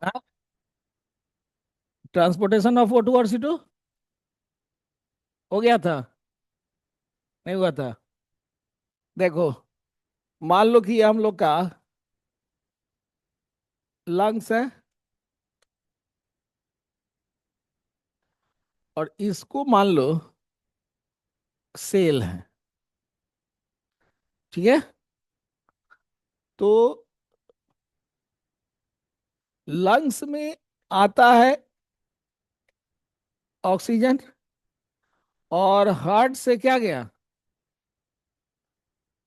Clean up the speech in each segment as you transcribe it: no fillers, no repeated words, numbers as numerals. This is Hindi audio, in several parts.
हाँ, ट्रांसपोर्टेशन ऑफ O2 और C2 हो गया था। नहीं हुआ था। देखो, मान लो कि ये हम लोग का लंग्स है, और इसको मान लो सेल है। ठीक है। तो लंग्स में आता है ऑक्सीजन, और हार्ट से क्या गया?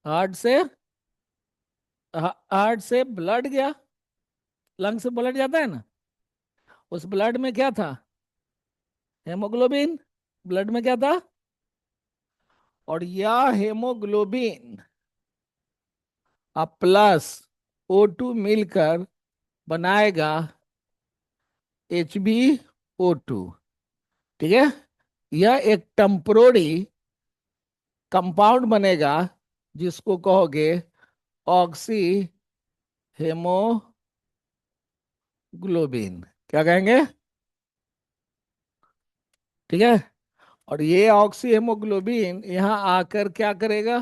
हार्ट से हार्ट से ब्लड गया। लंग से ब्लड जाता है ना, उस ब्लड में क्या था? हेमोग्लोबिन। ब्लड में क्या था? और यह हेमोग्लोबिन अब प्लस O2 मिलकर बनाएगा HbO2। ठीक है। यह एक टेम्पोररी कंपाउंड बनेगा, जिसको कहोगे ऑक्सी हेमोग्लोबिन। क्या कहेंगे? ठीक है। और ये ऑक्सी हेमोग्लोबिन यहाँ आकर क्या करेगा?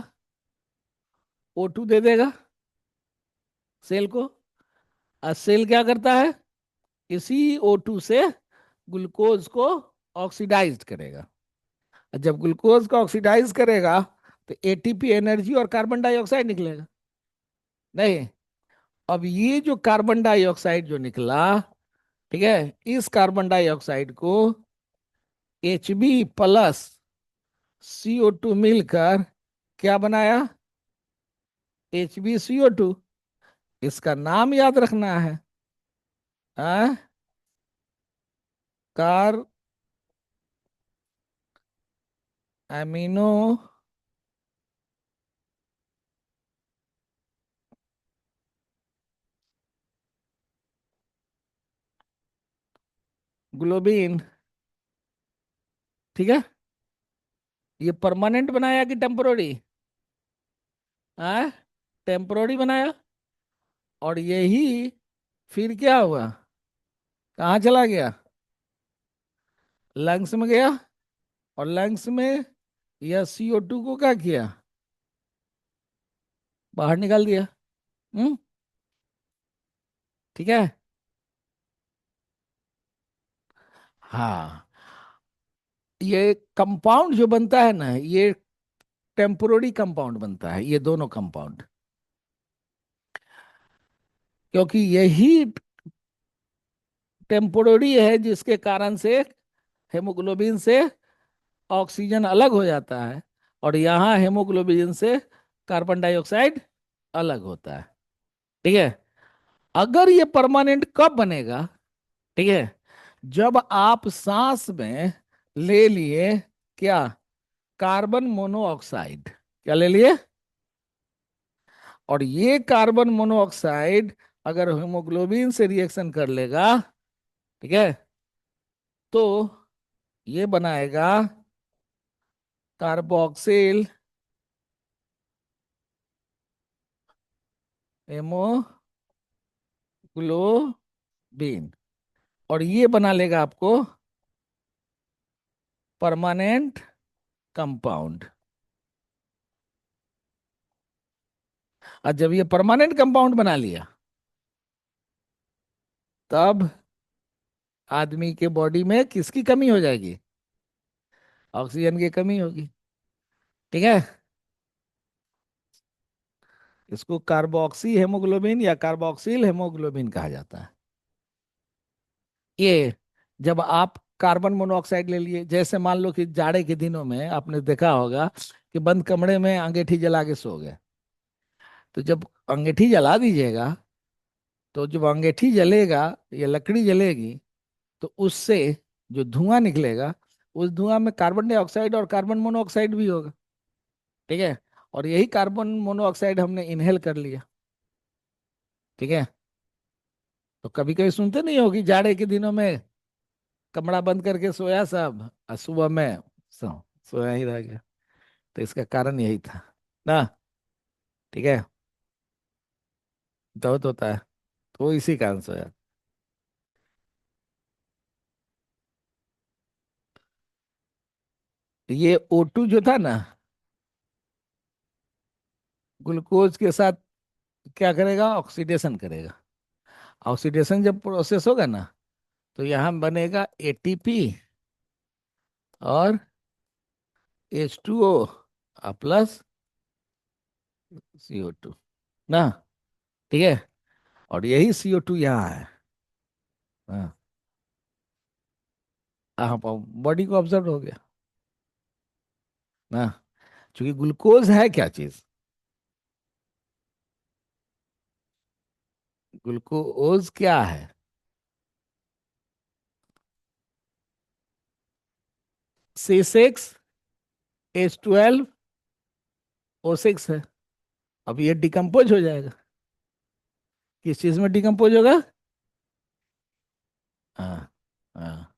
O2 दे देगा सेल को। और सेल क्या करता है? इसी O2 से ग्लूकोज को ऑक्सीडाइज करेगा। और जब ग्लूकोज को ऑक्सीडाइज करेगा तो एटीपी एनर्जी और कार्बन डाइऑक्साइड निकलेगा। नहीं, अब ये जो कार्बन डाइऑक्साइड जो निकला, ठीक है, इस कार्बन डाइऑक्साइड को Hb+ CO2 मिलकर क्या बनाया? HbCO2। इसका नाम याद रखना है। हाँ, कार एमिनो ग्लोबिन। ठीक है। ये परमानेंट बनाया कि टेम्पोररी? हाँ, टेम्पोररी बनाया। और यही फिर क्या हुआ? कहाँ चला गया? लंग्स में गया। और लंग्स में यह CO2 को क्या किया? बाहर निकाल दिया। हम्म। ठीक है। हाँ, ये कंपाउंड जो बनता है ना, ये टेम्पोररी कंपाउंड बनता है, ये दोनों कंपाउंड। क्योंकि यही टेम्पोररी है, जिसके कारण से हेमोग्लोबिन से ऑक्सीजन अलग हो जाता है, और यहाँ हेमोग्लोबिन से कार्बन डाइऑक्साइड अलग होता है। ठीक है। अगर ये परमानेंट कब बनेगा? ठीक है, जब आप सांस में ले लिए क्या? Carbon monoxide. क्या ले लिए? और ये कार्बन मोनोऑक्साइड अगर हेमोग्लोबिन से रिएक्शन कर लेगा, ठीक है, तो ये बनाएगा कार्बोक्सिल हेमोग्लोबिन, और ये बना लेगा आपको परमानेंट कंपाउंड। और जब ये परमानेंट कंपाउंड बना लिया, तब आदमी के बॉडी में किसकी कमी हो जाएगी? ऑक्सीजन की कमी होगी। ठीक है। इसको कार्बोक्सी हेमोग्लोबिन या कार्बोक्सिल हेमोग्लोबिन कहा जाता है। ये जब आप कार्बन मोनोऑक्साइड ले लिए, जैसे मान लो कि जाड़े के दिनों में आपने देखा होगा कि बंद कमरे में अंगीठी जला के सो गए, तो जब अंगीठी जला दीजिएगा, तो जब अंगीठी जलेगा या लकड़ी जलेगी, तो उससे जो धुआं निकलेगा, उस धुआं में कार्बन डाइऑक्साइड और कार्बन मोनोऑक्साइड भी होगा। ठीक है। और यही कार्बन मोनोऑक्साइड हमने इनहेल कर लिया। ठीक है। तो कभी कभी सुनते नहीं होगी जाड़े के दिनों में कमरा बंद करके सोया सब, और सुबह में सोया ही रह गया। तो इसका कारण यही था ना। ठीक है। दर्द होता है, तो इसी कारण सोया। ये O2 जो था ना, ग्लूकोज के साथ क्या करेगा, ऑक्सीडेशन करेगा। ऑक्सीडेशन जब प्रोसेस होगा ना, तो यहाँ बनेगा ATP और H2O प्लस CO2 ना। ठीक है। और यही CO2 यहाँ है। हाँ। हाँ, बॉडी को ऑब्जर्व हो गया ना। क्योंकि ग्लूकोज है क्या चीज, ग्लूकोज क्या है? C6H12O6 है। अब ये डिकम्पोज हो जाएगा। किस चीज में डिकम्पोज होगा? हाँ। हाँ।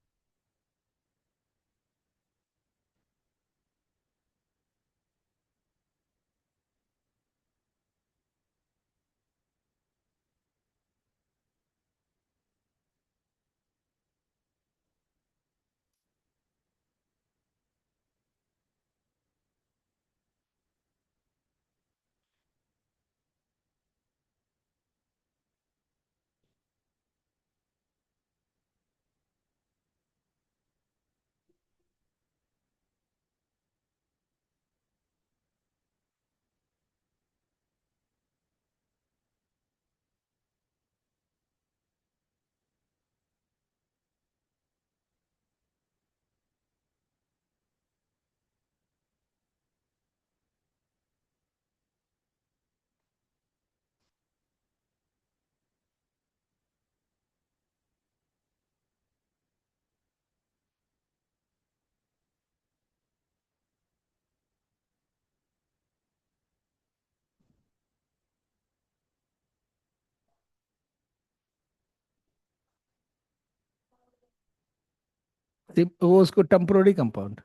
वो उसको टेम्पोररी कंपाउंड,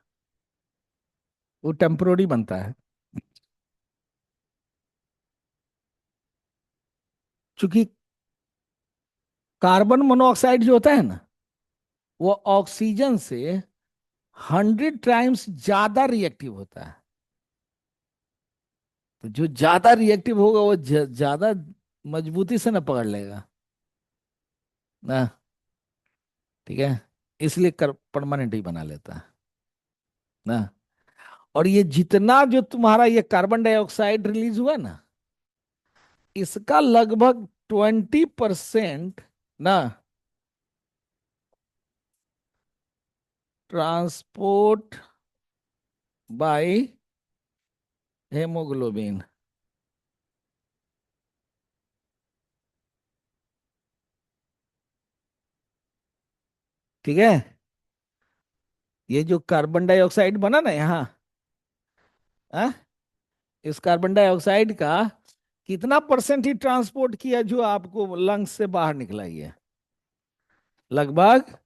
वो टेम्पोररी बनता है। क्योंकि कार्बन मोनोऑक्साइड जो होता है ना, वो ऑक्सीजन से 100 टाइम्स ज्यादा रिएक्टिव होता है। तो जो ज्यादा रिएक्टिव होगा वो ज्यादा मजबूती से ना पकड़ लेगा ना। ठीक है। इसलिए परमानेंट ही बना लेता है ना। और ये जितना जो तुम्हारा ये कार्बन डाइऑक्साइड रिलीज हुआ ना, इसका लगभग 20% ना ट्रांसपोर्ट बाय हेमोग्लोबिन। ठीक है। ये जो कार्बन डाइऑक्साइड बना ना यहाँ, हाँ, इस कार्बन डाइऑक्साइड का कितना परसेंट ही ट्रांसपोर्ट किया जो आपको लंग्स से बाहर निकला ही है? लगभग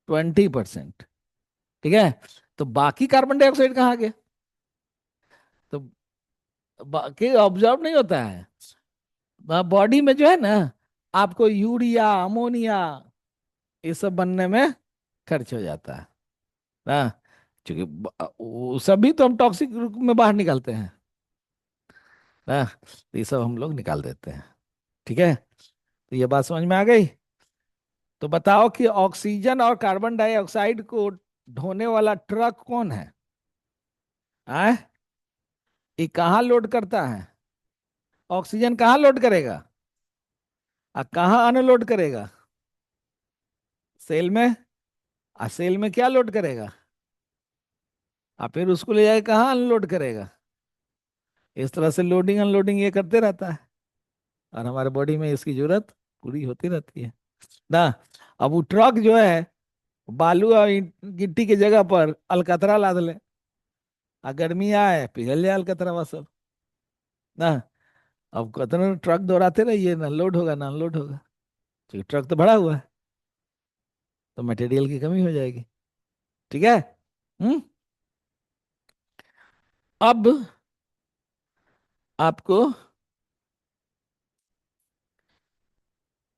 20%। ठीक है। तो बाकी कार्बन डाइऑक्साइड कहाँ गया? तो बाकी ऑब्जर्व नहीं होता है। बॉडी में जो है ना, आपको यूरिया, अमोनिया, ये सब बनने में खर्च हो जाता है ना। क्योंकि वो सभी तो हम टॉक्सिक रूप में बाहर निकालते हैं ना। तो ये सब हम लोग निकाल देते हैं। ठीक है। तो ये बात समझ में आ गई। तो बताओ कि ऑक्सीजन और कार्बन डाइऑक्साइड को ढोने वाला ट्रक कौन है? आए, ये कहाँ लोड करता है? ऑक्सीजन कहाँ लोड करेगा और कहाँ अनलोड करेगा? सेल में। और सेल में क्या लोड करेगा? और फिर उसको ले जाके कहाँ अनलोड करेगा? इस तरह से लोडिंग अनलोडिंग ये करते रहता है। और हमारे बॉडी में इसकी जरूरत पूरी होती रहती है ना। अब वो ट्रक जो है, बालू और गिट्टी की जगह पर अलकतरा लाद ले, और गर्मी आए पिघल जाए अलकतरा वह सब ना। अब कितने ट्रक दौड़ाते रहिए, ना लोड होगा ना अनलोड होगा, क्योंकि ट्रक तो भरा हुआ है। तो मटेरियल की कमी हो जाएगी। ठीक है। हम्म। अब आपको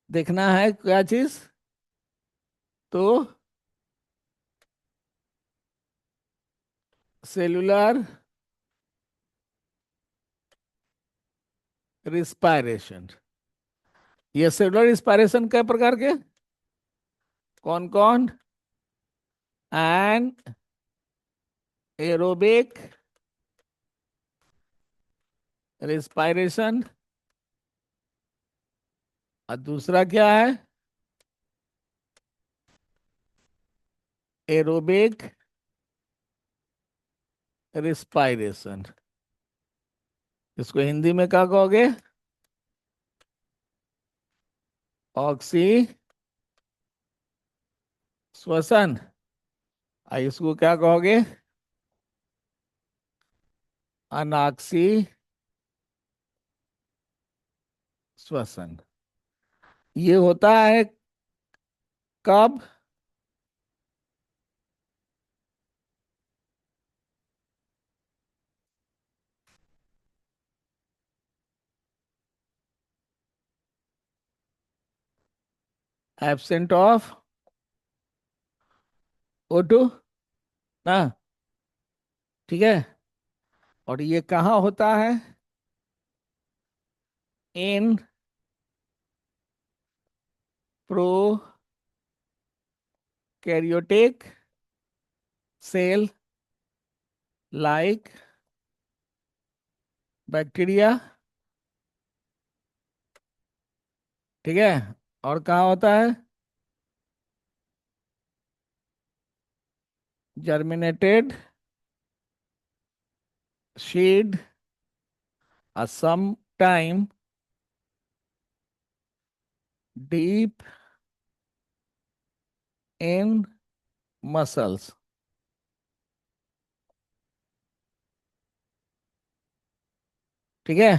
देखना है क्या चीज, तो सेलुलर रिस्पायरेशन। ये सेलुलर रिस्पायरेशन कई प्रकार के, कौन कौन? एन एरोबिक रिस्पायरेशन, और दूसरा क्या है? Aerobic respiration. इसको हिंदी में क्या कहोगे? ऑक्सी श्वसन। इसको क्या कहोगे? अनाक्सी श्वसन। ये होता है कब? एब्सेंट ऑफ O2 ना, ठीक है। और ये कहाँ होता है? In prokaryotic cell like bacteria, ठीक है। और कहाँ होता है? Germinated seed some time deep in muscles, ठीक है।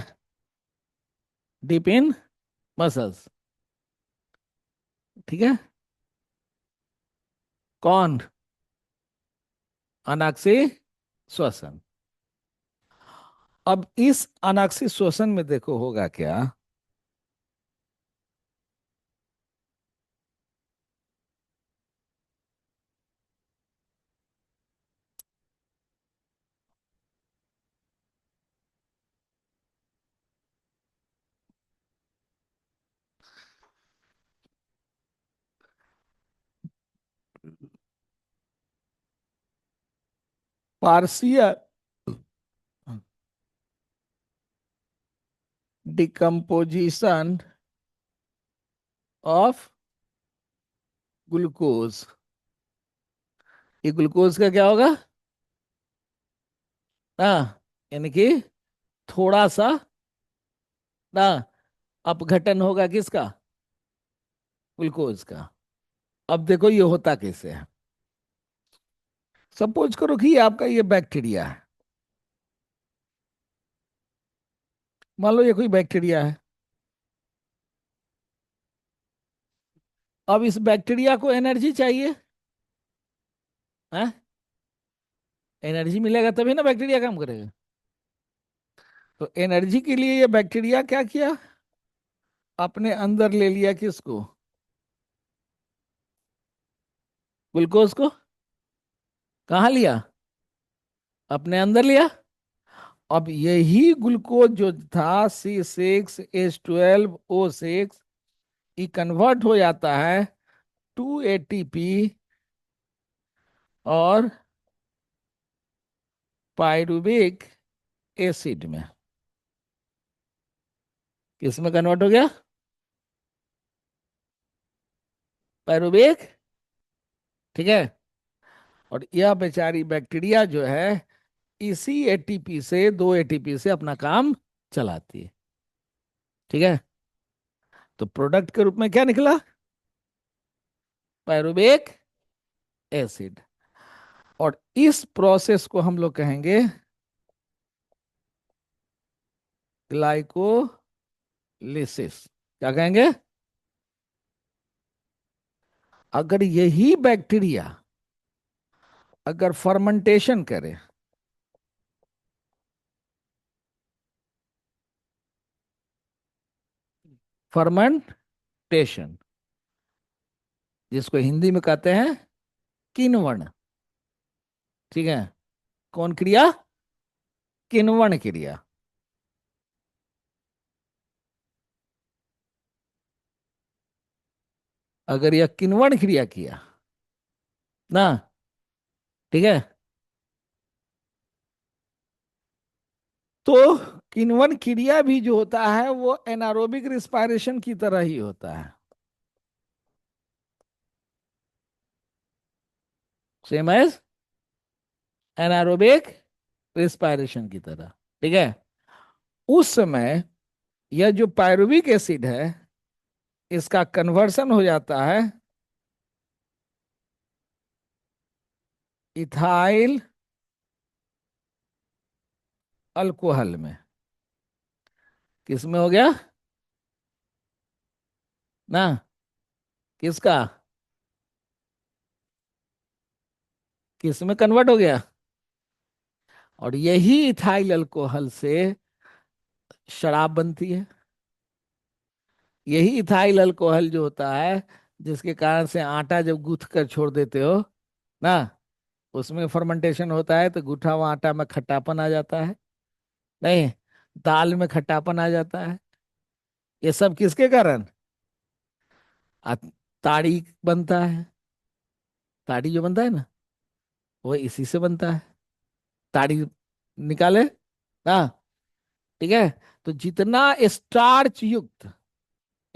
डीप इन मसल्स, ठीक है। कौन? अनाक्सी श्वसन। अब इस अनाक्सी श्वसन में देखो होगा क्या। Partial decomposition of glucose. ये ग्लूकोज का क्या होगा? ना, यानी कि थोड़ा सा ना अपघटन होगा किसका? ग्लूकोज का। अब देखो ये होता कैसे है। सपोज करो कि ये आपका ये बैक्टीरिया है। मान लो ये कोई बैक्टीरिया है। अब इस बैक्टीरिया को एनर्जी चाहिए है। एनर्जी मिलेगा तभी ना बैक्टीरिया काम करेगा। तो एनर्जी के लिए ये बैक्टीरिया क्या किया? अपने अंदर ले लिया किसको? ग्लूकोज को। कहाँ लिया? अपने अंदर लिया। अब यही ग्लूकोज जो था C6H12O6, ये कन्वर्ट हो जाता है 2 ATP और पायरुविक एसिड में। किस में कन्वर्ट हो गया? पायरुविक, ठीक है। और यह बेचारी बैक्टीरिया जो है इसी एटीपी से, 2 ATP से अपना काम चलाती है, ठीक है। तो प्रोडक्ट के रूप में क्या निकला? Pyruvic acid. और इस प्रोसेस को हम लोग कहेंगे ग्लाइकोलिसिस। क्या कहेंगे? अगर यही बैक्टीरिया अगर फर्मेंटेशन करे, फर्मेंटेशन जिसको हिंदी में कहते हैं किण्वन, ठीक है। कौन क्रिया? किण्वन क्रिया। अगर यह किण्वन क्रिया किया ना, ठीक है, तो किण्वन क्रिया भी जो होता है वो एनारोबिक रिस्पायरेशन की तरह ही होता है। सेम एज एनारोबिक रिस्पायरेशन की तरह, ठीक है। उस समय यह जो पायरुविक एसिड है, इसका कन्वर्सन हो जाता है इथाइल अल्कोहल में। किस में हो गया ना? किसका? किस में कन्वर्ट हो गया? और यही इथाइल अल्कोहल से शराब बनती है। यही इथाइल अल्कोहल जो होता है, जिसके कारण से आटा जब गूंथ कर छोड़ देते हो ना, उसमें फर्मेंटेशन होता है तो गूंथा हुआ आटा में खट्टापन आ जाता है। नहीं, दाल में खट्टापन आ जाता है। ये सब किसके कारण? आ- ताड़ी बनता है। ताड़ी जो बनता है ना, वो इसी से बनता है। ताड़ी निकाले ना, ठीक है। तो जितना स्टार्च युक्त,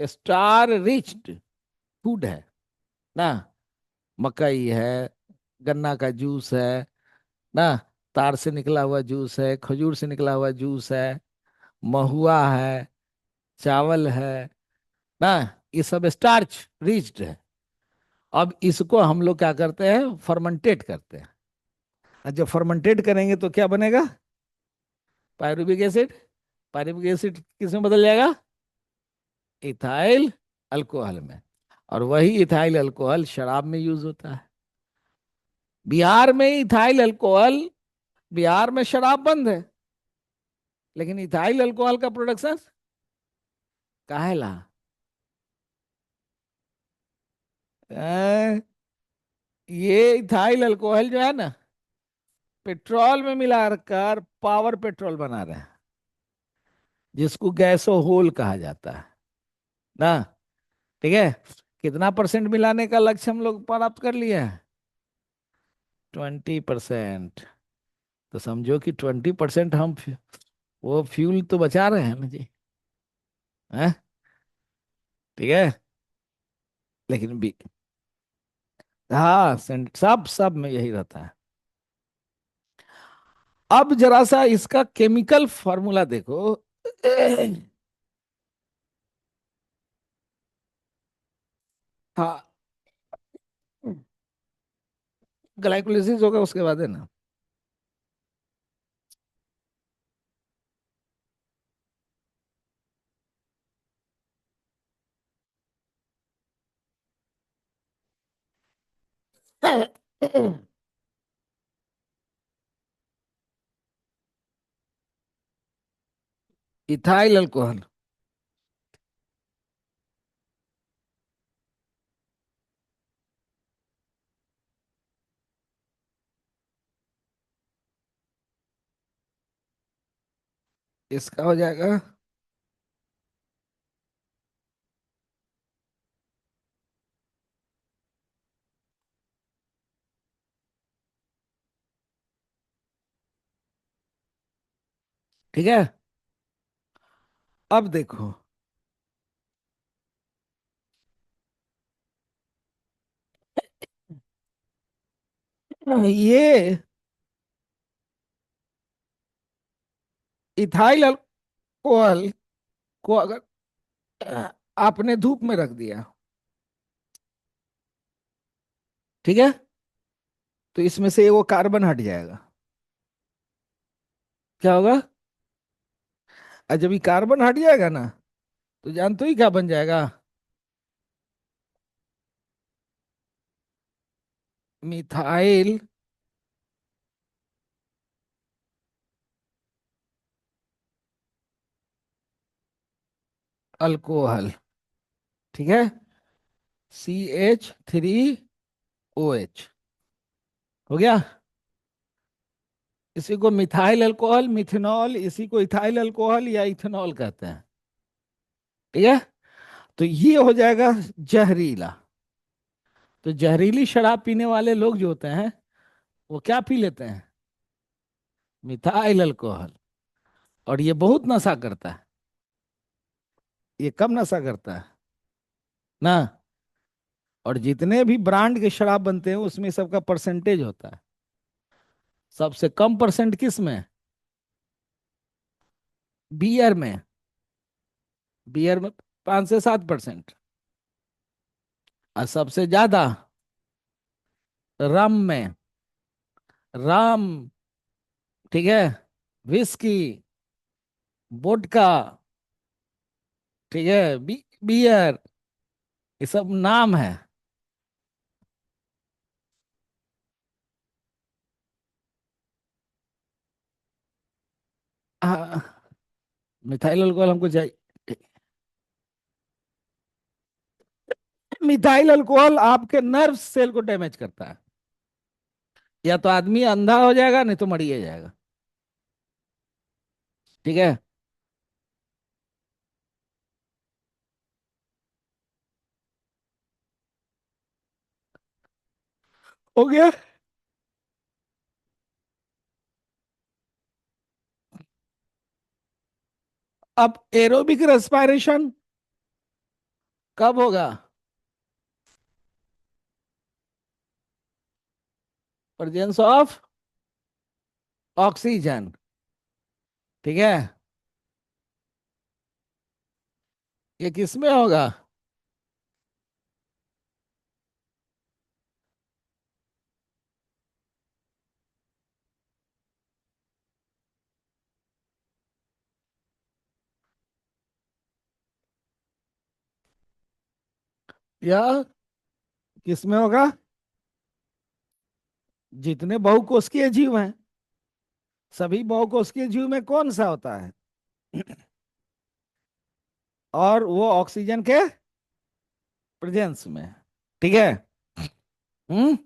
स्टार रिच्ड फूड है ना, मकई है, गन्ना का जूस है ना, तार से निकला हुआ जूस है, खजूर से निकला हुआ जूस है, महुआ है, चावल है ना, ये सब स्टार्च रिच्ड है। अब इसको हम लोग क्या करते हैं, फर्मेंटेट करते हैं। और जब फर्मेंटेट करेंगे तो क्या बनेगा? Pyruvic acid. पायरुविक एसिड किस में बदल जाएगा? इथाइल अल्कोहल में। और वही इथाइल अल्कोहल शराब में यूज होता है। बिहार में इथाइल अल्कोहल, बिहार में शराब बंद है, लेकिन इथाइल अल्कोहल का प्रोडक्शन काहेला? अ, ये इथाइल अल्कोहल जो है ना, पेट्रोल में मिलाकर पावर पेट्रोल बना रहे हैं, जिसको गैसोहोल कहा जाता है ना, ठीक है। कितना परसेंट मिलाने का लक्ष्य हम लोग प्राप्त कर लिए हैं? 20%। तो समझो कि 20% हम वो फ्यूल तो बचा रहे हैं ना जी। हैं? ठीक है। लेकिन भी, हाँ, सब सब में यही रहता है। अब जरा सा इसका केमिकल फॉर्मूला देखो। हाँ, ग्लाइकोलिसिस होगा उसके बाद है ना। Ethyl alcohol. इसका हो जाएगा। ठीक है। अब देखो, ये इथाइल अल्कोहल को अगर आपने धूप में रख दिया, ठीक है, तो इसमें से वो कार्बन हट जाएगा। क्या होगा? और जब ये कार्बन हट जाएगा ना, तो जानते ही क्या बन जाएगा? मिथाइल अल्कोहल, ठीक है। CH3OH हो गया। इसी को मिथाइल अल्कोहल, मिथेनॉल, इसी को इथाइल अल्कोहल या इथेनॉल कहते हैं। ठीक है। तो ये हो जाएगा जहरीला। तो जहरीली शराब पीने वाले लोग जो होते हैं वो क्या पी लेते हैं? Methyl alcohol. और ये बहुत नशा करता है। ये कम नशा करता है ना। और जितने भी ब्रांड के शराब बनते हैं उसमें सबका परसेंटेज होता है। सबसे कम परसेंट किस में? बियर में। बियर में 5 से 7%। और सबसे ज्यादा रम में। रम। ठीक है। विस्की। वोडका। ठीक है। बियर। ये सब नाम है। हाँ, मिथाइल अल्कोहल हमको चाहिए। मिथाइल अल्कोहल आपके नर्व सेल को डैमेज करता है। या तो आदमी अंधा हो जाएगा, नहीं तो मरिए जाएगा। ठीक है। हो गया। अब एरोबिक रेस्पिरेशन कब होगा? Presence of oxygen. ठीक है। ये किस में होगा? या किस में होगा? जितने बहुकोशिकीय जीव हैं, सभी बहुकोशिकीय जीव में कौन सा होता है? और वो ऑक्सीजन के प्रेजेंस में। ठीक है। हम्म।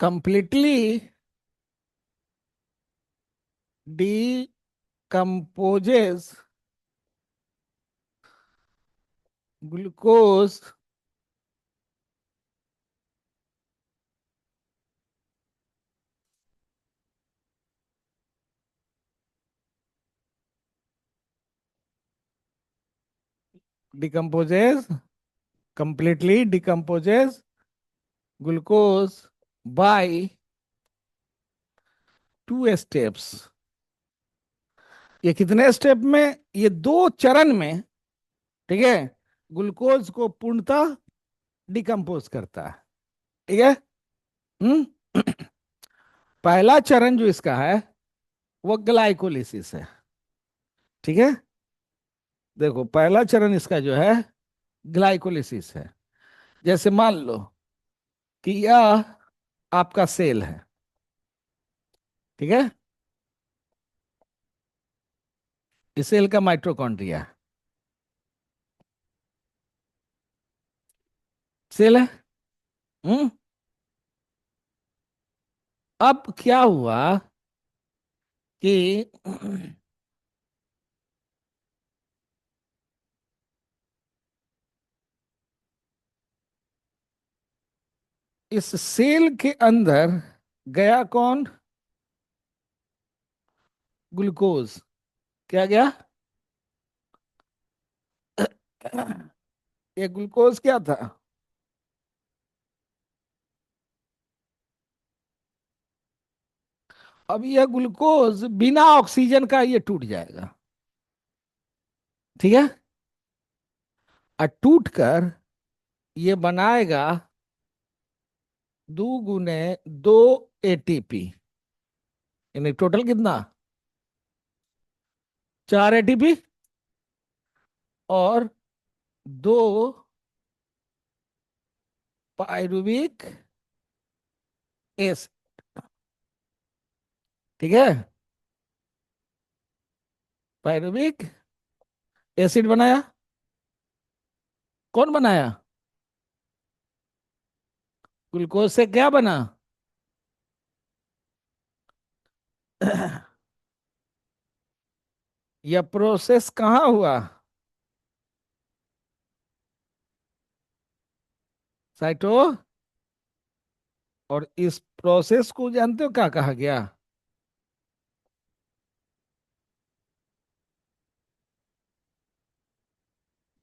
Completely decomposes glucose decomposes completely decomposes glucose by 2 steps. ये कितने स्टेप में? ये 2 चरण में। ठीक है। ग्लूकोज को पूर्णतः डिकम्पोज करता है। ठीक है। हम्म। पहला चरण जो इसका है वो ग्लाइकोलिसिस है। ठीक है। देखो, पहला चरण इसका जो है ग्लाइकोलिसिस है। जैसे मान लो कि यह आपका सेल है। ठीक है। इस सेल का माइटोकॉन्ड्रिया सेल है। हम्म। अब क्या हुआ कि इस सेल के अंदर गया कौन? ग्लूकोज। क्या गया? ये ग्लूकोज क्या था? अब यह ग्लूकोज बिना ऑक्सीजन का ये टूट जाएगा। ठीक है। और टूट कर ये बनाएगा 2 × 2 ATP। यानी टोटल कितना? 4 ATP और 2 पायरुविक एसिड। ठीक है। पायरुविक एसिड बनाया। कौन बनाया? ग्लूकोज से क्या बना? यह प्रोसेस कहाँ हुआ? साइटो। और इस प्रोसेस को जानते हो क्या कहा गया?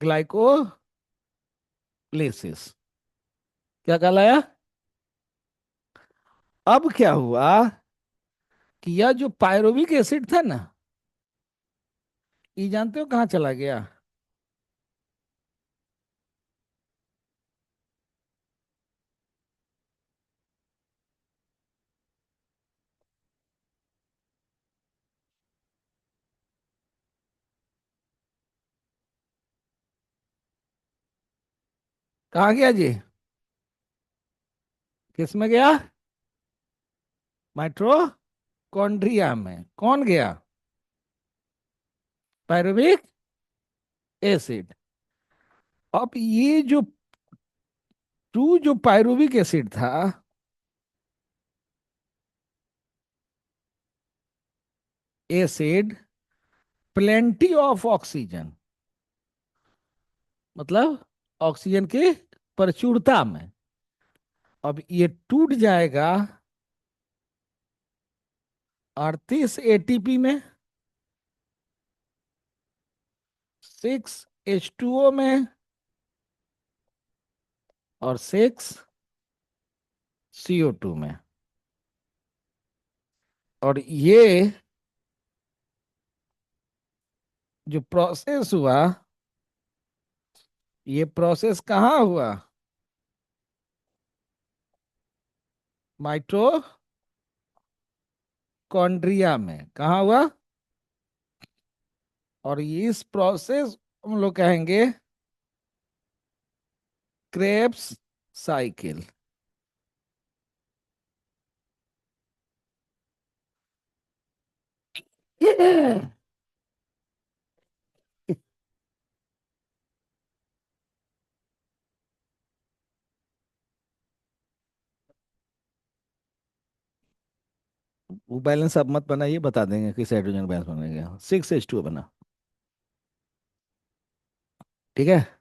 ग्लाइकोलिसिस। क्या कहलाया? अब क्या हुआ कि यह जो पायरुविक एसिड था ना, ये जानते हो कहाँ चला गया? कहाँ गया जी? किस में गया? माइटोकॉन्ड्रिया में। कौन गया? Pyruvic acid. अब ये जो टू जो पायरुविक एसिड था, एसिड प्लेंटी ऑफ ऑक्सीजन, मतलब ऑक्सीजन की प्रचुरता में। अब ये टूट जाएगा 38 एटीपी में, 6H2O में, और 6CO2 में। और ये जो प्रोसेस हुआ, ये प्रोसेस कहाँ हुआ? माइटोकॉन्ड्रिया में। कहाँ हुआ? और इस प्रोसेस हम लोग कहेंगे क्रेब्स साइकिल। वो बैलेंस अब मत बनाइए, बता देंगे किस हाइड्रोजन बैलेंस बनेगा। 6H2O बना। ठीक है।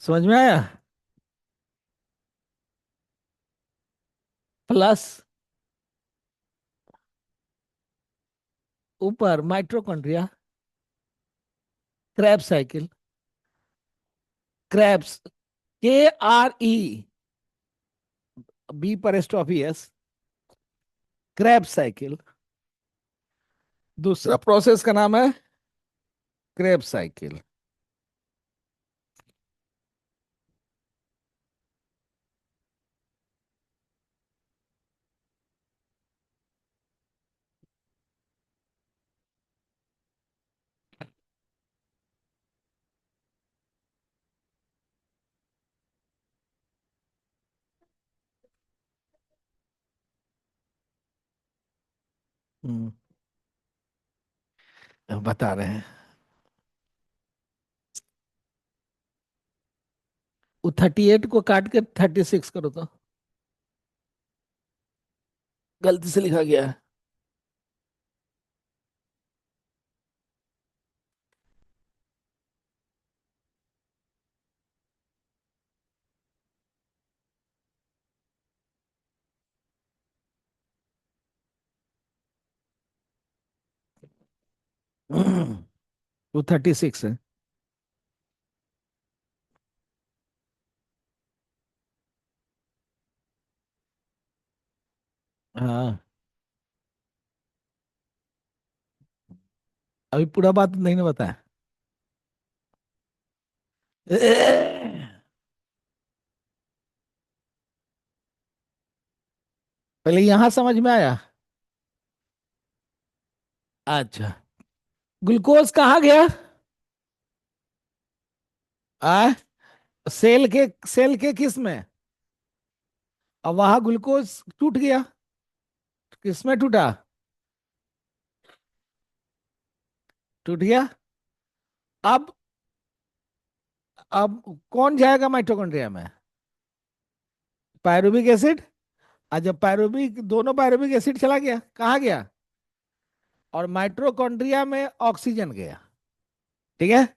समझ में आया? प्लस ऊपर mitochondria, Krebs cycle. Krebs, KRE, B पर स्टॉप ही एस। Krebs cycle. दूसरा प्रोसेस का नाम है क्रेब साइकिल। हम्म, अब बता रहे हैं। वो 38 को काट के 36 करो तो गलती से लिखा गया है। वो 36 है। अभी पूरा बात नहीं ना बताया। पहले यहां समझ में आया। अच्छा, ग्लूकोज कहाँ गया? आ सेल के किस में? अब वहां ग्लूकोज टूट गया। किस में टूटा? टूट गया। अब अब कौन जाएगा माइटोकॉन्ड्रिया में? Pyruvic acid. और जब पायरुविक दोनों पायरुविक एसिड चला गया, कहाँ गया? और माइटोकॉन्ड्रिया में ऑक्सीजन गया। ठीक है।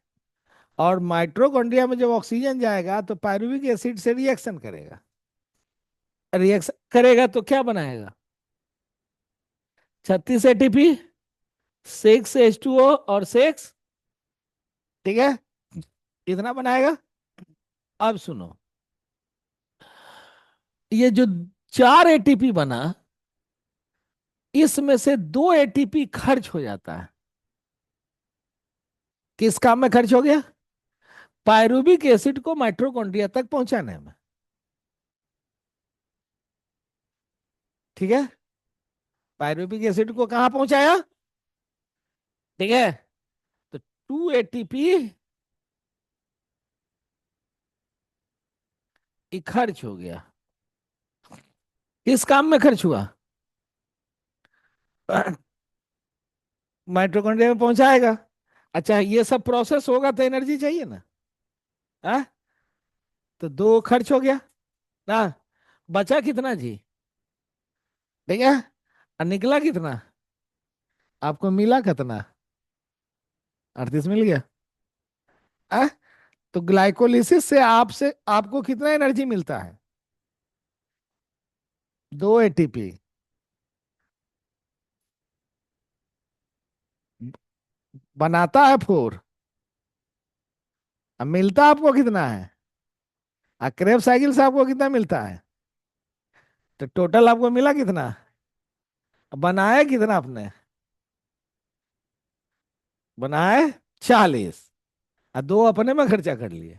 और माइटोकॉन्ड्रिया में जब ऑक्सीजन जाएगा तो पायरुविक एसिड से रिएक्शन करेगा। रिएक्शन करेगा तो क्या बनाएगा? 36 ATP, 6H2O और 6। ठीक है, इतना बनाएगा। अब सुनो, ये जो 4 ATP बना, इसमें से 2 ATP खर्च हो जाता है। किस काम में खर्च हो गया? पायरुविक एसिड को माइटोकॉन्ड्रिया तक पहुंचाने में। ठीक है। पायरुविक एसिड को कहां पहुंचाया? ठीक है। तो 2 ATP खर्च हो गया। किस काम में खर्च हुआ? माइटोकॉन्ड्रिया में पहुंचाएगा। अच्छा, ये सब प्रोसेस होगा तो एनर्जी चाहिए ना। हाँ, तो 2 खर्च हो गया ना। बचा कितना जी? ठीक है। और निकला कितना? आपको मिला कितना? 38 मिल गया। हाँ? तो ग्लाइकोलिसिस से आपसे आपको कितना एनर्जी मिलता है? 2 ATP। बनाता है 4। अब मिलता आपको कितना है? क्रेब साइकिल से आपको कितना मिलता है? तो टोटल आपको मिला कितना? बनाया कितना आपने? बनाए 40। और 2 अपने में खर्चा कर लिए।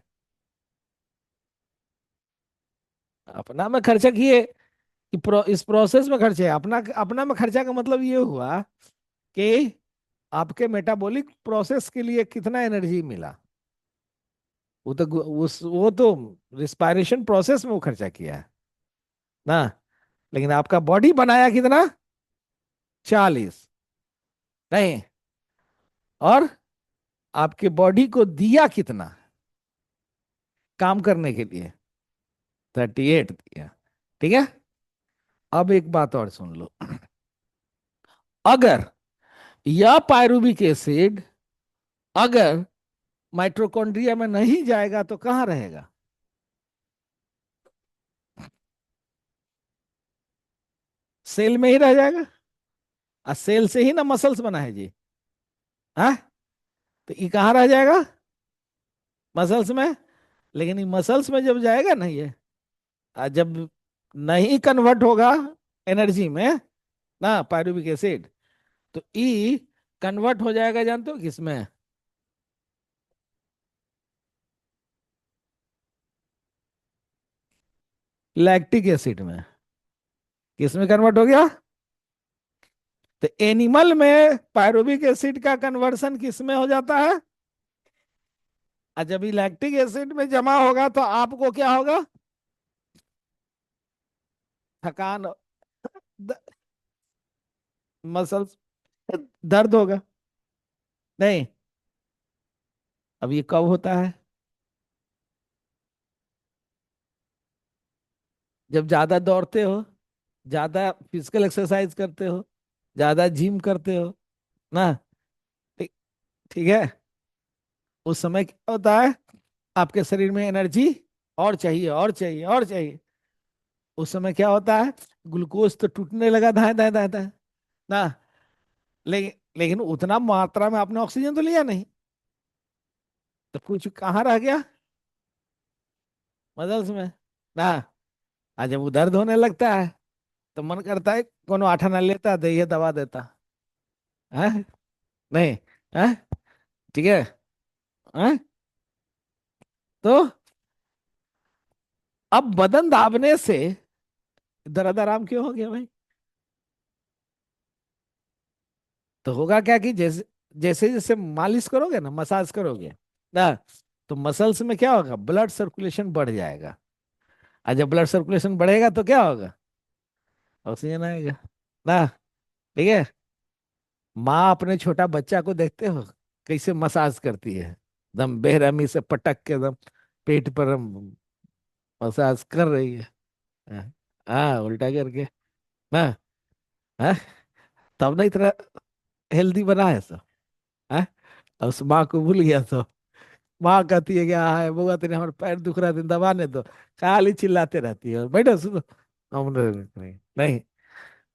अपना में खर्चा किए कि इस प्रोसेस में खर्चे? अपना अपना में खर्चा का मतलब ये हुआ कि आपके मेटाबॉलिक प्रोसेस के लिए कितना एनर्जी मिला। वो तो वो तो रिस्पायरेशन प्रोसेस में वो खर्चा किया है ना। लेकिन आपका बॉडी बनाया कितना? 40। नहीं, और आपके बॉडी को दिया कितना काम करने के लिए? 38 दिया। ठीक है। अब एक बात और सुन लो। अगर यह पायरुविक एसिड अगर माइटोकॉन्ड्रिया में नहीं जाएगा तो कहाँ रहेगा? सेल में ही रह जाएगा। और सेल से ही ना मसल्स बना है जी। हाँ, तो ये कहाँ रह जाएगा? मसल्स में। लेकिन ये मसल्स में जब जाएगा ना ये, जब नहीं कन्वर्ट होगा एनर्जी में ना पायरुविक एसिड, तो ई कन्वर्ट हो जाएगा, जानते हो किसमें? लैक्टिक एसिड में। किसमें कन्वर्ट हो गया? तो एनिमल में पायरुविक एसिड का कन्वर्सन किसमें हो जाता है? और जब ये लैक्टिक एसिड में जमा होगा तो आपको क्या होगा? थकान, मसल्स, दर्द होगा। नहीं, अब ये कब होता है? जब ज्यादा दौड़ते हो, ज्यादा फिजिकल एक्सरसाइज करते हो, ज्यादा जिम करते हो ना। ठीक। ठीक है। उस समय क्या होता है? आपके शरीर में एनर्जी और चाहिए और चाहिए और चाहिए। उस समय क्या होता है? ग्लूकोज तो टूटने लगा, दाएं दाएं दाएं दाएं ना। लेकिन उतना मात्रा में आपने ऑक्सीजन तो लिया नहीं। तो कुछ कहाँ रह गया? मसल्स में ना। आज जब वो दर्द होने लगता है तो मन करता है कोनो आठा ना लेता, दे ये दवा देता है। नहीं, हैं? ठीक है। हैं? तो अब बदन दाबने से दर्द आराम क्यों हो गया भाई? तो होगा क्या कि जैसे जैसे जैसे मालिश करोगे ना, मसाज करोगे ना, तो मसल्स में क्या होगा, ब्लड सर्कुलेशन बढ़ जाएगा। और जब ब्लड सर्कुलेशन बढ़ेगा तो क्या होगा, ऑक्सीजन आएगा ना। ठीक है। माँ अपने छोटा बच्चा को देखते हो कैसे मसाज करती है, एकदम बेरहमी से पटक के एकदम पेट पर मसाज कर रही है। हाँ, हाँ, उल्टा करके ना। हाँ, तब ना इतना हेल्दी बना है सब। हाँ, और उस माँ को भूल गया तो माँ कहती है कि हाँ है बुआ, तेरे हमारे पैर दुख रहा है, दबाने दो, खाली चिल्लाते रहती है, और बैठो सुनो। नहीं नहीं।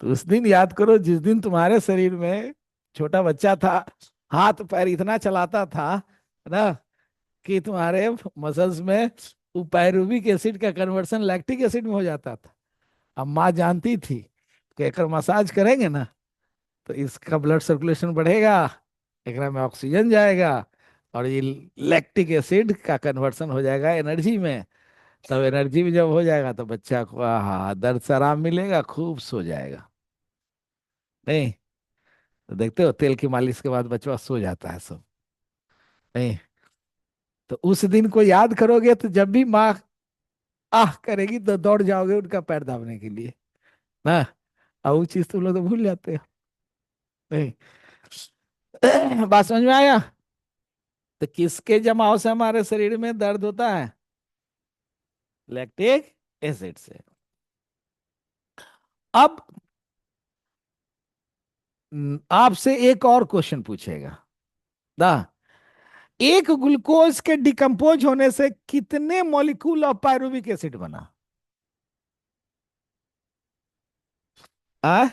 तो उस दिन याद करो जिस दिन तुम्हारे शरीर में छोटा बच्चा था, हाथ पैर इतना चलाता था ना, कि तुम्हारे मसल्स में वो पायरुविक एसिड का कन्वर्सन लैक्टिक एसिड में हो जाता था। अब माँ जानती थी कि अगर मसाज करेंगे ना तो इसका ब्लड सर्कुलेशन बढ़ेगा, एकरा में ऑक्सीजन जाएगा, और ये लैक्टिक एसिड का कन्वर्सन हो जाएगा एनर्जी में। तब एनर्जी में जब हो जाएगा तो बच्चा को हाँ दर्द से आराम मिलेगा, खूब सो जाएगा। नहीं, तो देखते हो तेल की मालिश के बाद बच्चा सो जाता है सब। नहीं, तो उस दिन को याद करोगे तो जब भी माँ आह करेगी तो दौड़ जाओगे उनका पैर दाबने के लिए ना। और वो चीज तुम लोग तो भूल जाते हो। नहीं। बात समझ में आया? तो किसके जमाव से हमारे शरीर में दर्द होता है? लैक्टिक एसिड से। अब आपसे एक और क्वेश्चन पूछेगा ना। एक ग्लूकोज के डिकम्पोज होने से कितने मॉलिक्यूल ऑफ पायरुविक एसिड बना? आ?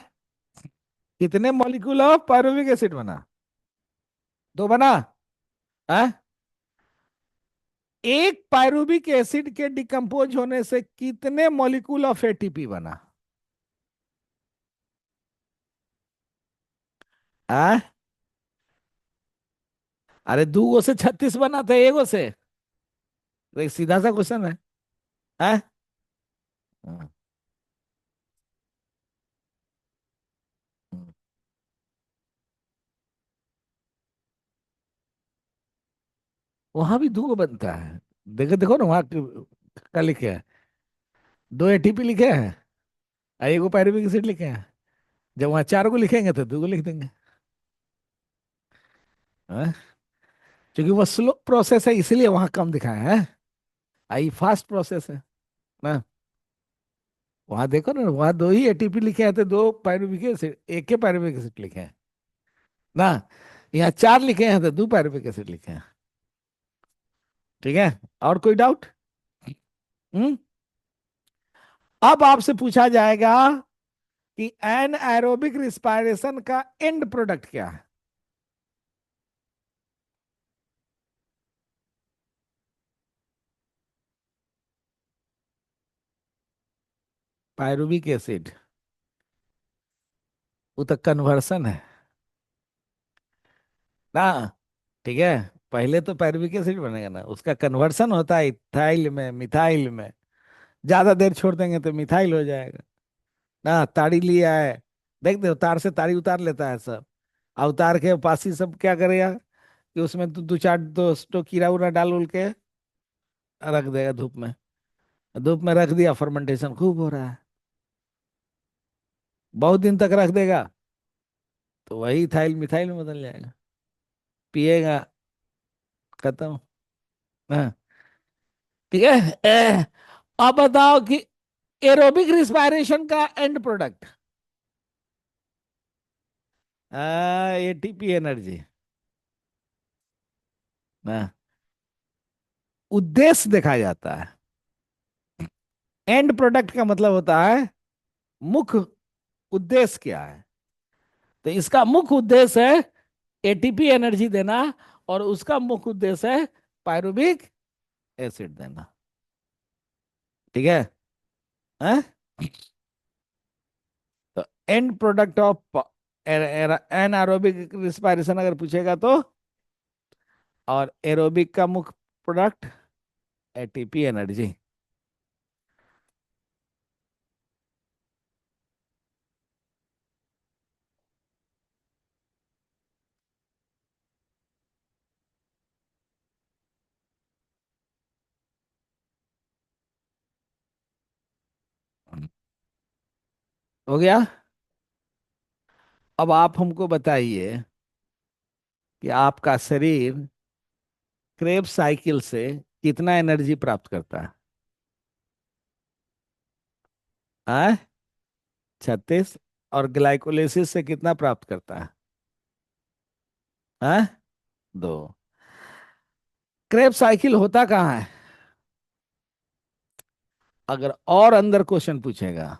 कितने मॉलिक्यूल ऑफ पायरुविक एसिड बना? दो बना? आ? एक पायरुविक एसिड के डिकम्पोज होने से कितने मॉलिक्यूल ऑफ एटीपी बना? आ? अरे दूगो से 36 बना था, एगो से। तो एक सीधा सा क्वेश्चन है। आ? हाँ, हाँ। वहां भी दूगो बनता है। देखो देखो ना वहां क्या लिखे हैं, दो एटीपी लिखे हैं और एगो पायरुविक एसिड लिखे हैं। जब वहां चार को लिखेंगे तो दूगो लिख देंगे। हाँ? क्योंकि वो स्लो प्रोसेस है इसलिए वहां कम दिखाया है। आई फास्ट प्रोसेस है ना। वहां देखो ना, वहां दो ही एटीपी लिखे हैं तो दो पायरुविक एसिड, एक के पायरुविक एसिड लिखे हैं ना। यहाँ चार लिखे हैं तो दो पायरुविक एसिड लिखे हैं। ठीक है। और कोई डाउट? हम्म। अब आपसे पूछा जाएगा कि एन एरोबिक रिस्पायरेशन का एंड प्रोडक्ट क्या है? पायरुविक एसिड, वो तो कन्वर्सन है ना। ठीक है। पहले तो पायरुविक एसिड बनेगा ना, उसका कन्वर्सन होता है इथाइल में, मिथाइल में। ज्यादा देर छोड़ देंगे तो मिथाइल हो जाएगा ना। ताड़ी लिया है, देखते हो तार से ताड़ी उतार लेता है सब। और उतार के पासी सब क्या करेगा कि उसमें दो चार दो कीड़ा उड़ा डाल उल के रख देगा धूप में। धूप में रख दिया, फर्मेंटेशन खूब हो रहा है, बहुत दिन तक रख देगा तो वही इथाइल मिथाइल में बदल जाएगा। पिएगा, खत्म। हाँ। ठीक है। अब बताओ कि एरोबिक रिस्पायरेशन का एंड प्रोडक्ट, एटीपी एनर्जी ना। उद्देश्य देखा जाता है। एंड प्रोडक्ट का मतलब होता है मुख्य उद्देश्य क्या है। तो इसका मुख्य उद्देश्य है एटीपी एनर्जी देना, और उसका मुख्य उद्देश्य है पायरुविक एसिड देना। ठीक है। हैं? तो and product of anaerobic respiration अगर पूछेगा तो, और एरोबिक का मुख्य प्रोडक्ट एटीपी एनर्जी। हो गया। अब आप हमको बताइए कि आपका शरीर क्रेब्स साइकिल से कितना एनर्जी प्राप्त करता है? हाँ, 36। और ग्लाइकोलाइसिस से कितना प्राप्त करता है? हाँ, 2। क्रेब साइकिल होता कहाँ है? अगर और अंदर क्वेश्चन पूछेगा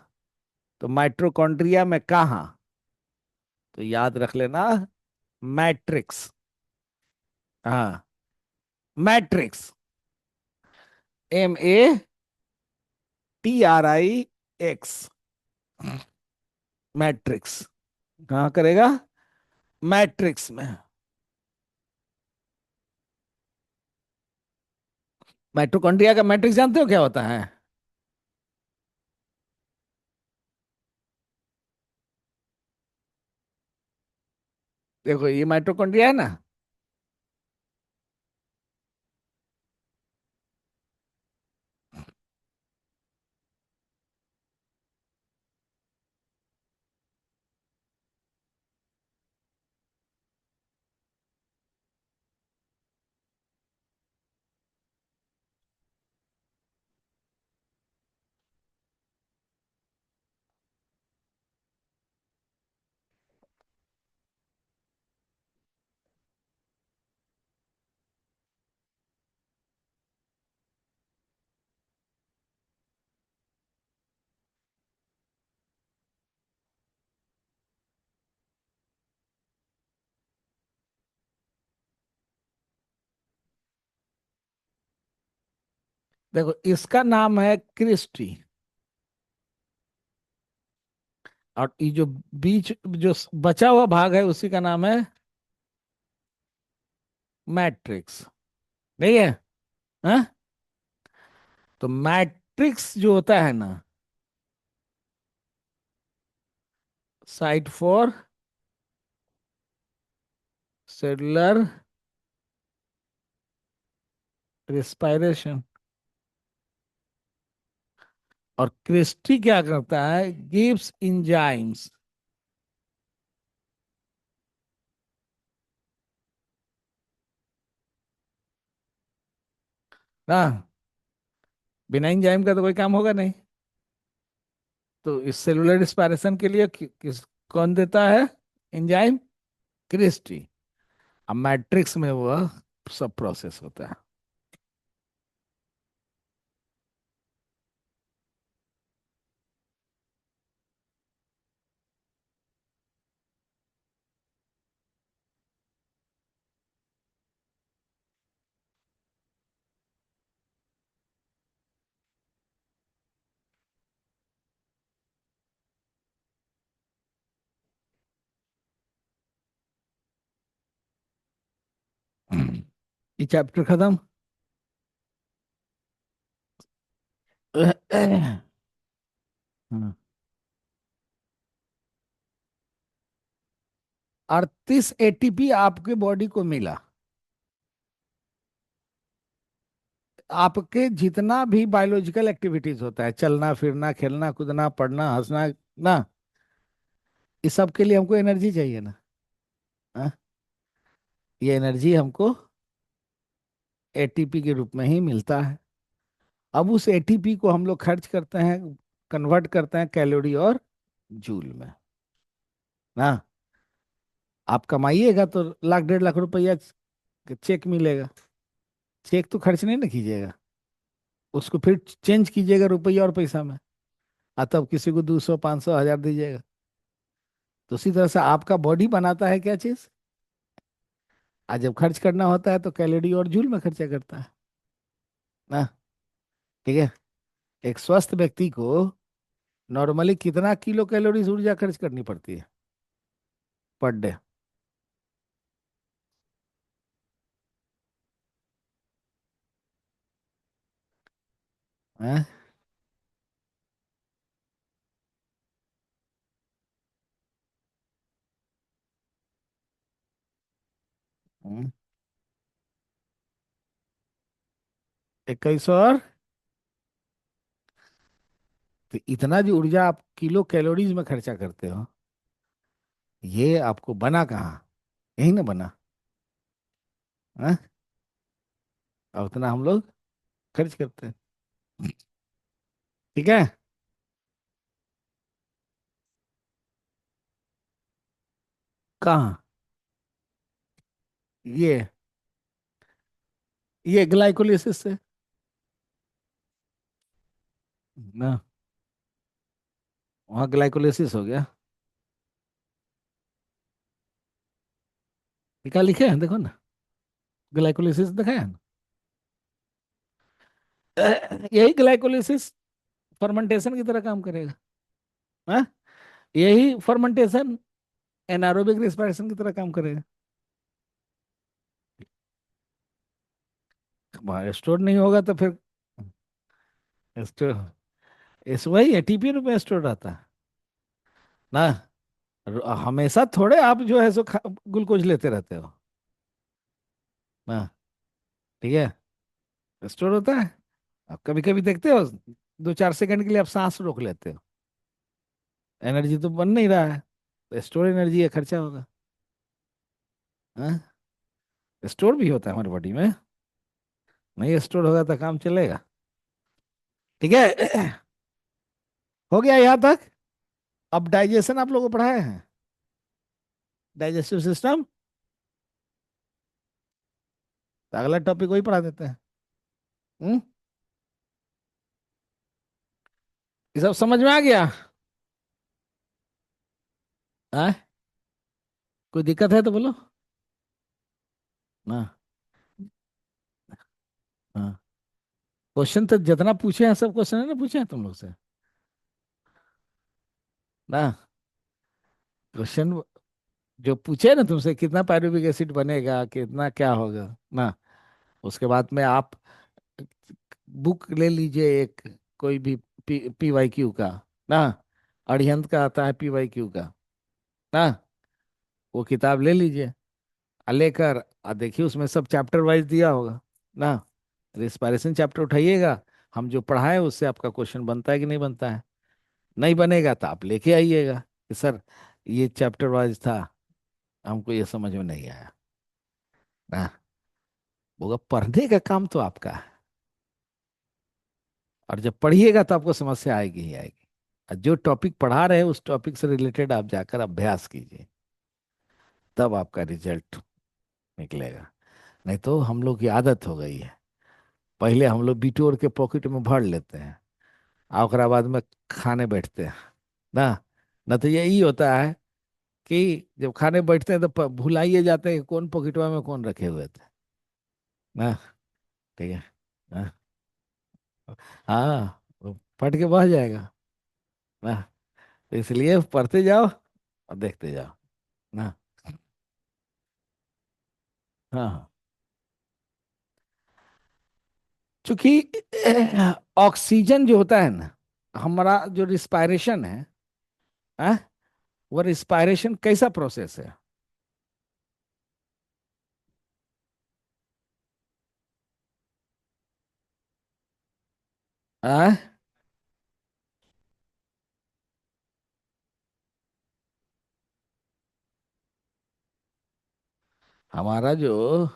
तो माइटोकॉन्ड्रिया में कहाँ, तो याद रख लेना, मैट्रिक्स। हाँ, मैट्रिक्स, MATRIX, मैट्रिक्स। कहाँ करेगा? मैट्रिक्स में। माइटोकॉन्ड्रिया का मैट्रिक्स जानते हो क्या होता है? देखो, ये माइटोकॉन्ड्रिया है ना, देखो इसका नाम है क्रिस्टी। और ये जो बीच जो बचा हुआ भाग है उसी का नाम है मैट्रिक्स। नहीं है? हाँ? तो मैट्रिक्स जो होता है ना, साइट फॉर सेलुलर रिस्पायरेशन। और क्रिस्टी क्या करता है? गिव्स इंजाइम्स ना। बिना इंजाइम का तो कोई काम होगा नहीं। तो इस सेलुलर रिस्पायरेशन के लिए कौन देता है एंजाइम? क्रिस्टी। अब मैट्रिक्स में वह सब प्रोसेस होता है। ये चैप्टर खत्म। हम्म। 38 एटीपी आपके बॉडी को मिला। आपके जितना भी बायोलॉजिकल एक्टिविटीज होता है, चलना फिरना, खेलना कूदना, पढ़ना, हंसना ना, इस सब के लिए हमको एनर्जी चाहिए ना। हाँ? ये एनर्जी हमको एटीपी के रूप में ही मिलता है। अब उस एटीपी को हम लोग खर्च करते हैं, कन्वर्ट करते हैं कैलोरी और जूल में ना। आप कमाइएगा तो लाख 1.5 लाख रुपया चेक मिलेगा। चेक तो खर्च नहीं ना कीजिएगा, उसको फिर चेंज कीजिएगा रुपया और पैसा में। तब किसी को 200 500 1000 दीजिएगा। तो उसी तरह से आपका बॉडी बनाता है क्या चीज, आज जब खर्च करना होता है तो कैलोरी और जूल में खर्चा करता है ना। ठीक है। एक स्वस्थ व्यक्ति को नॉर्मली कितना किलो कैलोरीज ऊर्जा खर्च करनी पड़ती है? Per day. हैं? हम्म, 2100 और। तो इतना जो ऊर्जा आप किलो कैलोरीज में खर्चा करते हो, ये आपको बना कहाँ? यही ना बना। हाँ? और उतना हम लोग खर्च करते हैं। ठीक है। कहाँ? ये ये ग्लाइकोलिसिस से ना। वहाँ ग्लाइकोलिसिस हो गया। क्या लिखे हैं देखो ना। ग्लाइकोलिसिस देखा है ना। यही ग्लाइकोलिसिस फर्मेंटेशन की तरह काम करेगा। हाँ? यही फर्मेंटेशन एनारोबिक रिस्पायरेशन की तरह काम करेगा। स्टोर नहीं होगा तो फिर स्टोर, इस वही एटीपी में स्टोर रहता है ना। हमेशा थोड़े आप जो है सो ग्लूकोज लेते रहते हो ना। ठीक है। स्टोर होता है। आप कभी कभी देखते हो, 2-4 सेकंड के लिए आप सांस रोक लेते हो, एनर्जी तो बन नहीं रहा है, तो स्टोर एनर्जी है, खर्चा होगा। हाँ? स्टोर भी होता है हमारी बॉडी में। नहीं स्टोर होगा तो काम चलेगा? ठीक है। हो गया यहाँ तक। अब डाइजेशन आप लोगों को पढ़ाए हैं, डाइजेस्टिव सिस्टम। तो अगला टॉपिक वही पढ़ा देते हैं। हम्म। ये सब समझ में आ गया? हाँ? कोई दिक्कत है तो बोलो ना। हाँ। क्वेश्चन तो जितना पूछे हैं सब क्वेश्चन है ना, पूछे हैं तुम लोग से ना। क्वेश्चन जो पूछे ना तुमसे, कितना पायरुविक एसिड बनेगा, कितना क्या होगा ना, उसके बाद में आप बुक ले लीजिए एक, कोई भी, पी वाई क्यू का ना, अरिहंत का आता है पी वाई क्यू का ना, वो किताब ले लीजिए। लेकर देखिए उसमें सब चैप्टर वाइज दिया होगा ना। रिस्पायरेशन चैप्टर उठाइएगा, हम जो पढ़ाए उससे आपका क्वेश्चन बनता है कि नहीं बनता है। नहीं बनेगा तो आप लेके आइएगा कि सर ये चैप्टर वाइज था, हमको ये समझ में नहीं आया ना। होगा पढ़ने का काम तो आपका है, और जब पढ़िएगा तो आपको समस्या आएगी ही आएगी। और जो टॉपिक पढ़ा रहे हैं उस टॉपिक से रिलेटेड आप जाकर अभ्यास कीजिए, तब आपका रिजल्ट निकलेगा। नहीं तो हम लोग की आदत हो गई है, पहले हम लोग बिटोर के पॉकेट में भर लेते हैं, और ओकरा बाद में खाने बैठते हैं ना। न तो यही होता है कि जब खाने बैठते हैं तो भुलाइए जाते हैं कि कौन पॉकेटवा में कौन रखे हुए थे ना। ठीक है। हाँ। हाँ, वो फट के बह जाएगा ना। तो इसलिए पढ़ते जाओ और देखते जाओ ना। हाँ हाँ। चूंकि ऑक्सीजन जो होता है ना, हमारा जो रिस्पायरेशन है, हाँ, वो रिस्पायरेशन कैसा प्रोसेस है? हाँ? हमारा जो,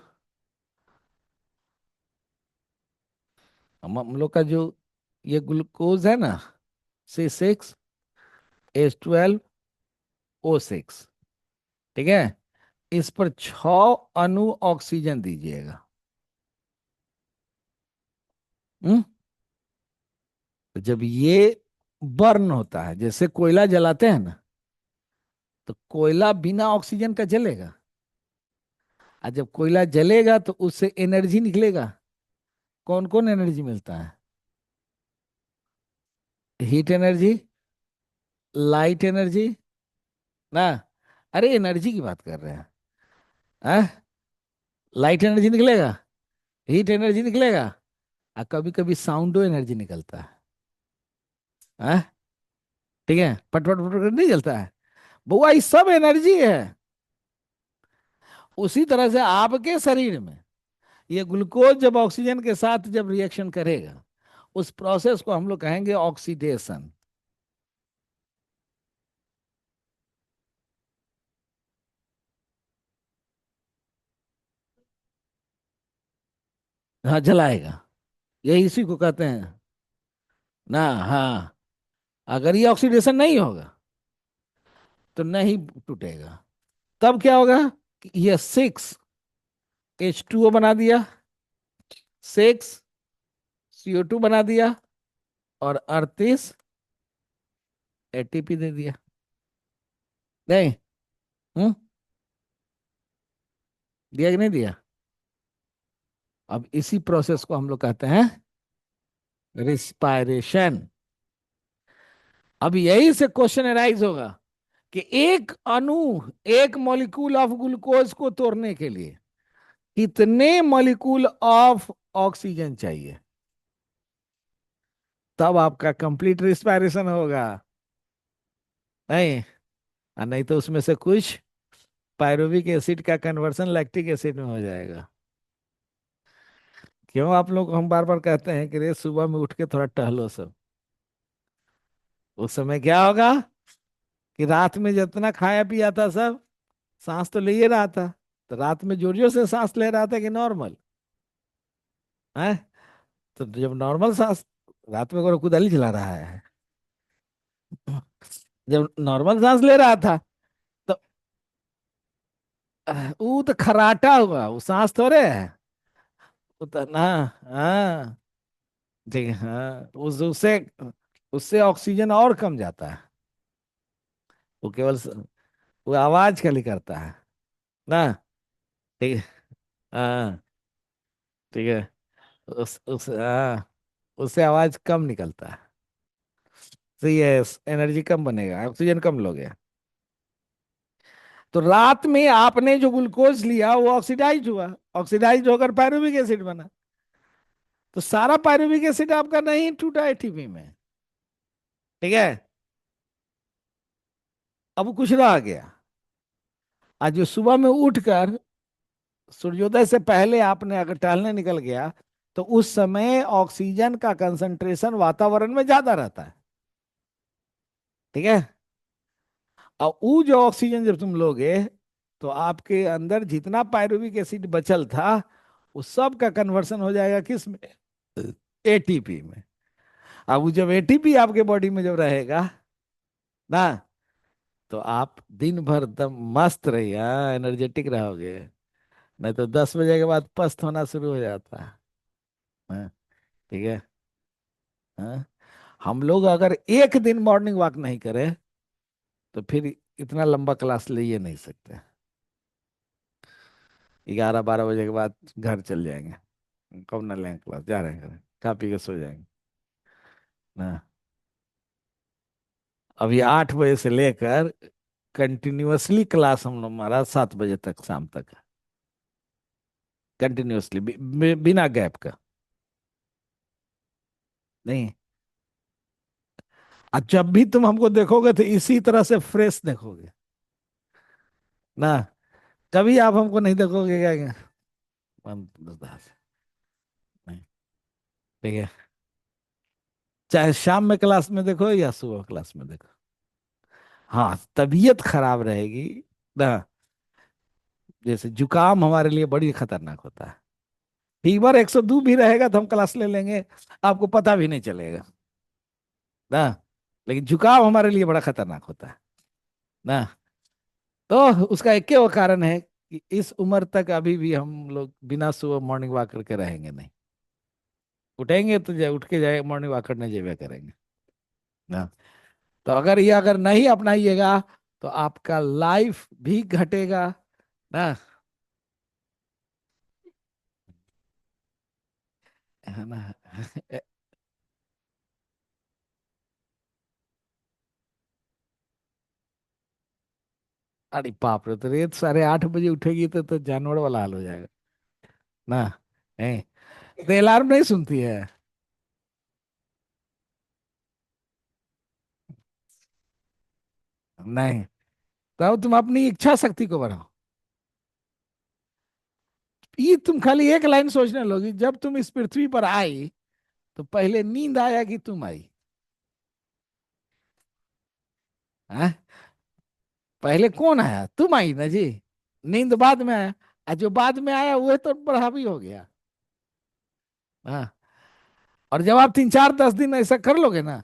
हम लोग का जो ये ग्लूकोज है ना, C6H12O6, ठीक है, इस पर 6 अणु ऑक्सीजन दीजिएगा। हम्म। तो जब ये बर्न होता है, जैसे कोयला जलाते हैं ना, तो कोयला बिना ऑक्सीजन का जलेगा, और जब कोयला जलेगा तो उससे एनर्जी निकलेगा। कौन कौन एनर्जी मिलता है? हीट एनर्जी, लाइट एनर्जी ना, अरे एनर्जी की बात कर रहे हैं। लाइट एनर्जी निकलेगा, हीट एनर्जी निकलेगा, और कभी कभी साउंडो एनर्जी निकलता है। ठीक है, पट पट पट पट नहीं जलता है। बुआ ये सब एनर्जी है। उसी तरह से आपके शरीर में ये ग्लूकोज जब ऑक्सीजन के साथ जब रिएक्शन करेगा, उस प्रोसेस को हम लोग कहेंगे ऑक्सीडेशन। हाँ जलाएगा, यही इसी को कहते हैं ना। हाँ, अगर ये ऑक्सीडेशन नहीं होगा तो नहीं टूटेगा। तब क्या होगा कि ये 6 H2O बना दिया, 6 CO2 बना दिया, और 38 ATP दे दिया। नहीं। हम्म, दिया कि नहीं दिया? अब इसी प्रोसेस को हम लोग कहते हैं रिस्पायरेशन। अब यही से क्वेश्चन अराइज होगा कि एक अणु, एक मॉलिक्यूल ऑफ ग्लूकोज को तोड़ने के लिए कितने मॉलिक्यूल ऑफ ऑक्सीजन चाहिए, तब आपका कंप्लीट रिस्पायरेशन होगा। नहीं, और नहीं तो उसमें से कुछ पायरुविक एसिड का कन्वर्सन लैक्टिक एसिड में हो जाएगा। क्यों आप लोग, हम बार बार कहते हैं कि रे सुबह में उठ के थोड़ा टहलो सब। उस समय क्या होगा कि रात में जितना खाया पिया था सब, सांस तो ले ही रहा था। तो रात में जोर जोर से सांस ले रहा था कि नॉर्मल है? तो जब नॉर्मल सांस, रात में कोई कुदाली चला रहा है, जब नॉर्मल सांस ले रहा था तो वो तो खराटा हुआ, वो सांस थोड़े है। वो तो ना, हाँ, ठीक है, हाँ, उससे उससे ऑक्सीजन और कम जाता है। वो केवल वो आवाज खाली करता है ना। ठीक है, हाँ, ठीक है। उस हाँ, उससे आवाज कम निकलता है। सही है, एनर्जी कम बनेगा, ऑक्सीजन कम लोगे। तो रात में आपने जो ग्लूकोज लिया वो ऑक्सीडाइज हुआ, ऑक्सीडाइज होकर पायरुविक एसिड बना। तो सारा पायरुविक एसिड आपका नहीं टूटा एटीपी में। ठीक है, अब कुछ रह गया। आज जो सुबह में उठकर सूर्योदय से पहले आपने अगर टहलने निकल गया, तो उस समय ऑक्सीजन का कंसंट्रेशन वातावरण में ज्यादा रहता है। ठीक है, और वो जो ऑक्सीजन जब तुम लोगे, तो आपके अंदर जितना पायरुविक एसिड बचल था, उस सब का कन्वर्सन हो जाएगा किस में? एटीपी में। अब वो जब एटीपी आपके बॉडी में जब रहेगा ना, तो आप दिन भर दम मस्त रहिए, एनर्जेटिक रहोगे। नहीं तो 10 बजे के बाद पस्त होना शुरू हो जाता है। हाँ, ठीक है। हाँ, हम लोग अगर एक दिन मॉर्निंग वॉक नहीं करें तो फिर इतना लंबा क्लास ले ही नहीं सकते। 11-12 बजे के बाद घर चल जाएंगे, कब ना लें क्लास, जा रहे हैं घर, खा पी के सो जाएंगे ना। अभी 8 बजे से लेकर कंटिन्यूअसली क्लास हम लोग हमारा 7 बजे तक, शाम तक, कंटिन्यूअसली, बिना गैप का। नहीं, और जब भी तुम हमको देखोगे तो इसी तरह से फ्रेश देखोगे ना। कभी आप हमको नहीं देखोगे क्या क्या? बस, नहीं, ठीक है। चाहे शाम में क्लास में देखो या सुबह क्लास में देखो। हाँ, तबीयत खराब रहेगी ना। जैसे जुकाम हमारे लिए बड़ी खतरनाक होता है। फीवर 102 भी रहेगा तो हम क्लास ले लेंगे, आपको पता भी नहीं चलेगा ना। लेकिन जुकाम हमारे लिए बड़ा खतरनाक होता है ना। तो उसका एक वो कारण है कि इस उम्र तक अभी भी हम लोग बिना सुबह मॉर्निंग वॉक करके रहेंगे नहीं। उठेंगे तो उठ के जाए मॉर्निंग वॉक करने जाए करेंगे ना। तो अगर ये अगर नहीं अपनाइएगा तो आपका लाइफ भी घटेगा ना, है ना। अरे बाप रे, तो रेत 8:30 बजे उठेगी तो जानवर वाला हाल हो जाएगा ना। नहीं, तो अलार्म नहीं सुनती है? नहीं, तो तुम अपनी इच्छा शक्ति को बढ़ाओ। ये तुम खाली एक लाइन सोचने लोगी, जब तुम इस पृथ्वी पर आई तो पहले नींद आया कि तुम आई? हाँ? पहले कौन आया? तुम आई ना जी। नींद बाद में आया, और जो बाद में आया वो तो प्रभावी हो गया। हाँ। और जब आप 3 4 10 दिन ऐसा कर लोगे ना,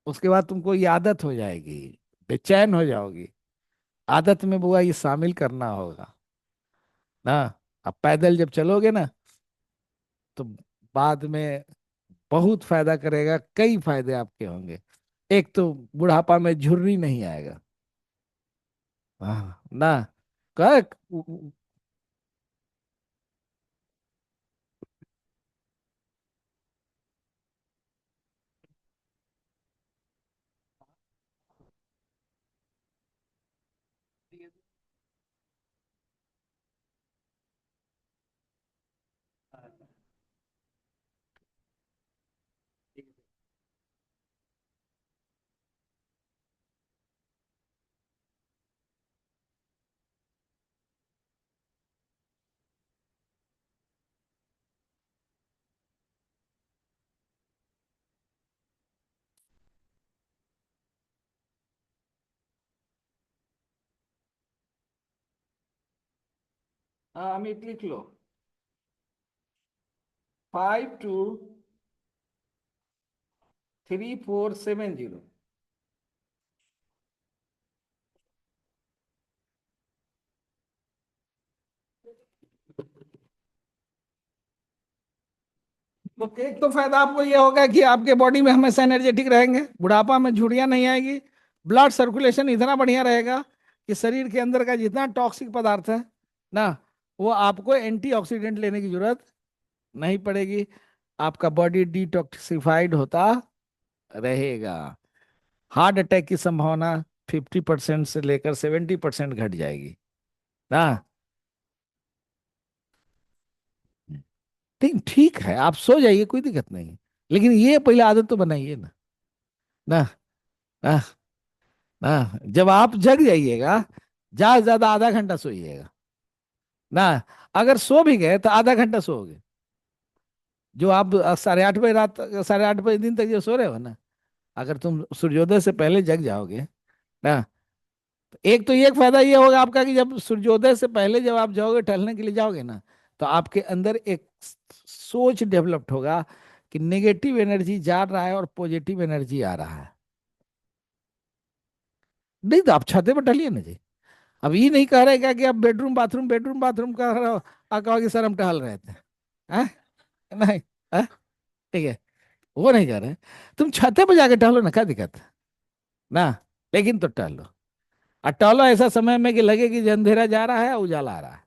उसके बाद तुमको ये आदत हो जाएगी, बेचैन हो जाओगी। आदत में बुआ ये शामिल करना होगा ना। अब पैदल जब चलोगे ना, तो बाद में बहुत फायदा करेगा, कई फायदे आपके होंगे। एक तो बुढ़ापा में झुर्री नहीं आएगा। हाँ ना। कह हाँ, अमित लिख लो। 523470। तो एक तो फायदा आपको ये होगा कि आपके बॉडी में हमेशा एनर्जेटिक रहेंगे, बुढ़ापा में झुर्रियां नहीं आएगी। ब्लड सर्कुलेशन इतना बढ़िया रहेगा कि शरीर के अंदर का जितना टॉक्सिक पदार्थ है ना, वो आपको एंटीऑक्सीडेंट लेने की जरूरत नहीं पड़ेगी। आपका बॉडी डिटॉक्सिफाइड होता रहेगा। हार्ट अटैक की संभावना 50% से लेकर 70% घट जाएगी ना। ठीक ठीक है, आप सो जाइए, कोई दिक्कत नहीं है। लेकिन ये पहले आदत तो बनाइए ना। ना ना ना। जब आप जग जाइएगा, ज्यादा से ज्यादा आधा घंटा सोइएगा ना। अगर सो भी गए तो आधा घंटा सोओगे। जो आप 8:30 बजे रात, 8:30 बजे दिन तक जो सो रहे हो ना, अगर तुम सूर्योदय से पहले जग जाओगे ना, तो एक तो ये फायदा ये होगा आपका कि जब सूर्योदय से पहले जब आप जाओगे, टहलने के लिए जाओगे ना, तो आपके अंदर एक सोच डेवलप्ड होगा कि नेगेटिव एनर्जी जा रहा है और पॉजिटिव एनर्जी आ रहा है। नहीं तो आप छते पर टहलिए ना जी। अब ये नहीं कह रहे क्या कि आप बेडरूम बाथरूम कर रहे हो, आप कहोगे सर हम टहल रहे थे। हैं? नहीं। हैं? ठीक है, वो नहीं कर रहे। तुम छते पर जाके टहलो ना, क्या दिक्कत है ना। लेकिन तो टहलो, और टहलो ऐसा समय में कि लगे कि अंधेरा जा रहा है, उजाला आ रहा है।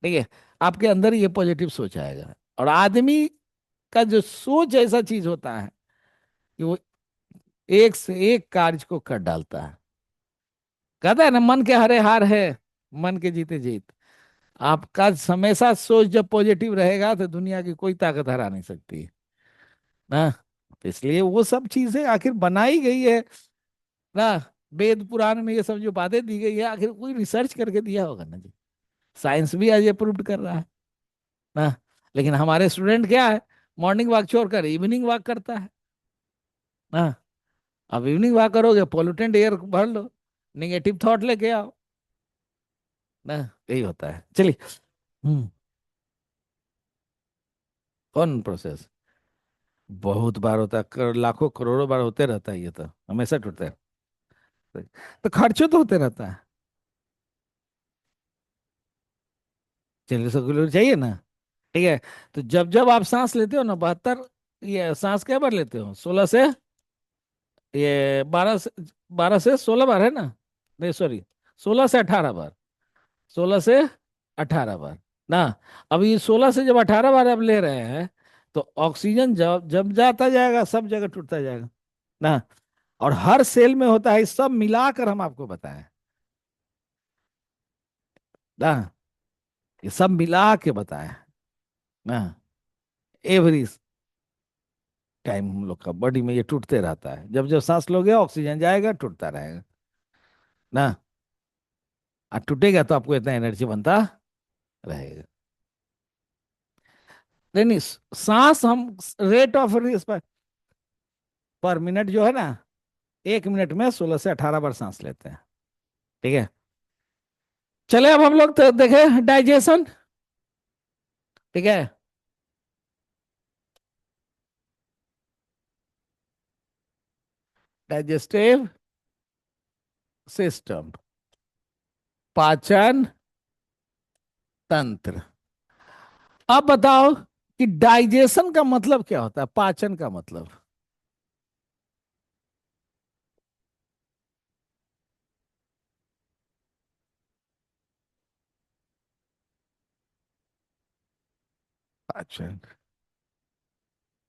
ठीक है, आपके अंदर ये पॉजिटिव सोच आएगा। और आदमी का जो सोच ऐसा चीज होता है कि वो एक से एक कार्य को कर डालता है। कहता है ना, मन के हरे हार है, मन के जीते जीत। आपका हमेशा सोच जब पॉजिटिव रहेगा तो दुनिया की कोई ताकत हरा नहीं सकती ना। तो इसलिए वो सब चीजें आखिर बनाई गई है ना। वेद पुराण में ये सब जो बातें दी गई है, आखिर कोई रिसर्च करके दिया होगा ना जी। साइंस भी आज ये प्रूव कर रहा है ना। लेकिन हमारे स्टूडेंट क्या है, मॉर्निंग वॉक छोड़कर इवनिंग वॉक करता है ना। अब इवनिंग वॉक करोगे, पोल्यूटेंट एयर भर लो, निगेटिव थॉट लेके आओ ना। यही होता है, चलिए। हम्म। कौन प्रोसेस? बहुत बार होता है, लाखों करोड़ों बार होते रहता है, ये तो हमेशा टूटता है। तो खर्चो तो होते रहता है। चलिए, सौ किलो चाहिए ना। ठीक है, तो जब जब आप सांस लेते हो ना, 72, ये सांस क्या बार लेते हो? 16 से, ये 12 से 16 बार है ना। नहीं सॉरी, 16 से 18 बार। 16 से 18 बार ना। अब ये 16 से जब 18 बार आप ले रहे हैं, तो ऑक्सीजन जब जब जाता जाएगा, सब जगह टूटता जाएगा ना। और हर सेल में होता है, सब मिलाकर हम आपको बताएं ना, ये सब मिला के बताया ना। एवरी टाइम हम लोग का बॉडी में ये टूटते रहता है, जब जब सांस लोगे ऑक्सीजन जाएगा टूटता रहेगा ना। और टूटेगा तो आपको इतना एनर्जी बनता रहेगा। नहीं नहीं, सांस हम रेट ऑफ पर मिनट जो है ना, 1 मिनट में 16 से 18 बार सांस लेते हैं। ठीक है, चले अब हम लोग तो देखें डाइजेशन। ठीक है, डाइजेस्टिव सिस्टम, पाचन तंत्र। अब बताओ कि डाइजेशन का मतलब क्या होता है, पाचन का मतलब। पाचन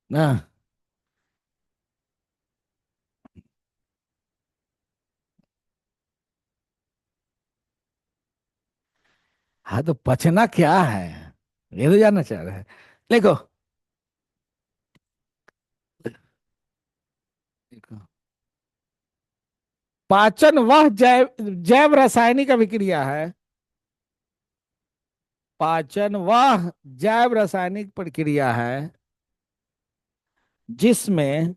ना। हाँ तो पचना क्या है, ये तो जानना चाह रहे हैं। देखो, देखो, पाचन वह जैव जैव रासायनिक अभिक्रिया है। पाचन वह जैव रासायनिक प्रक्रिया है जिसमें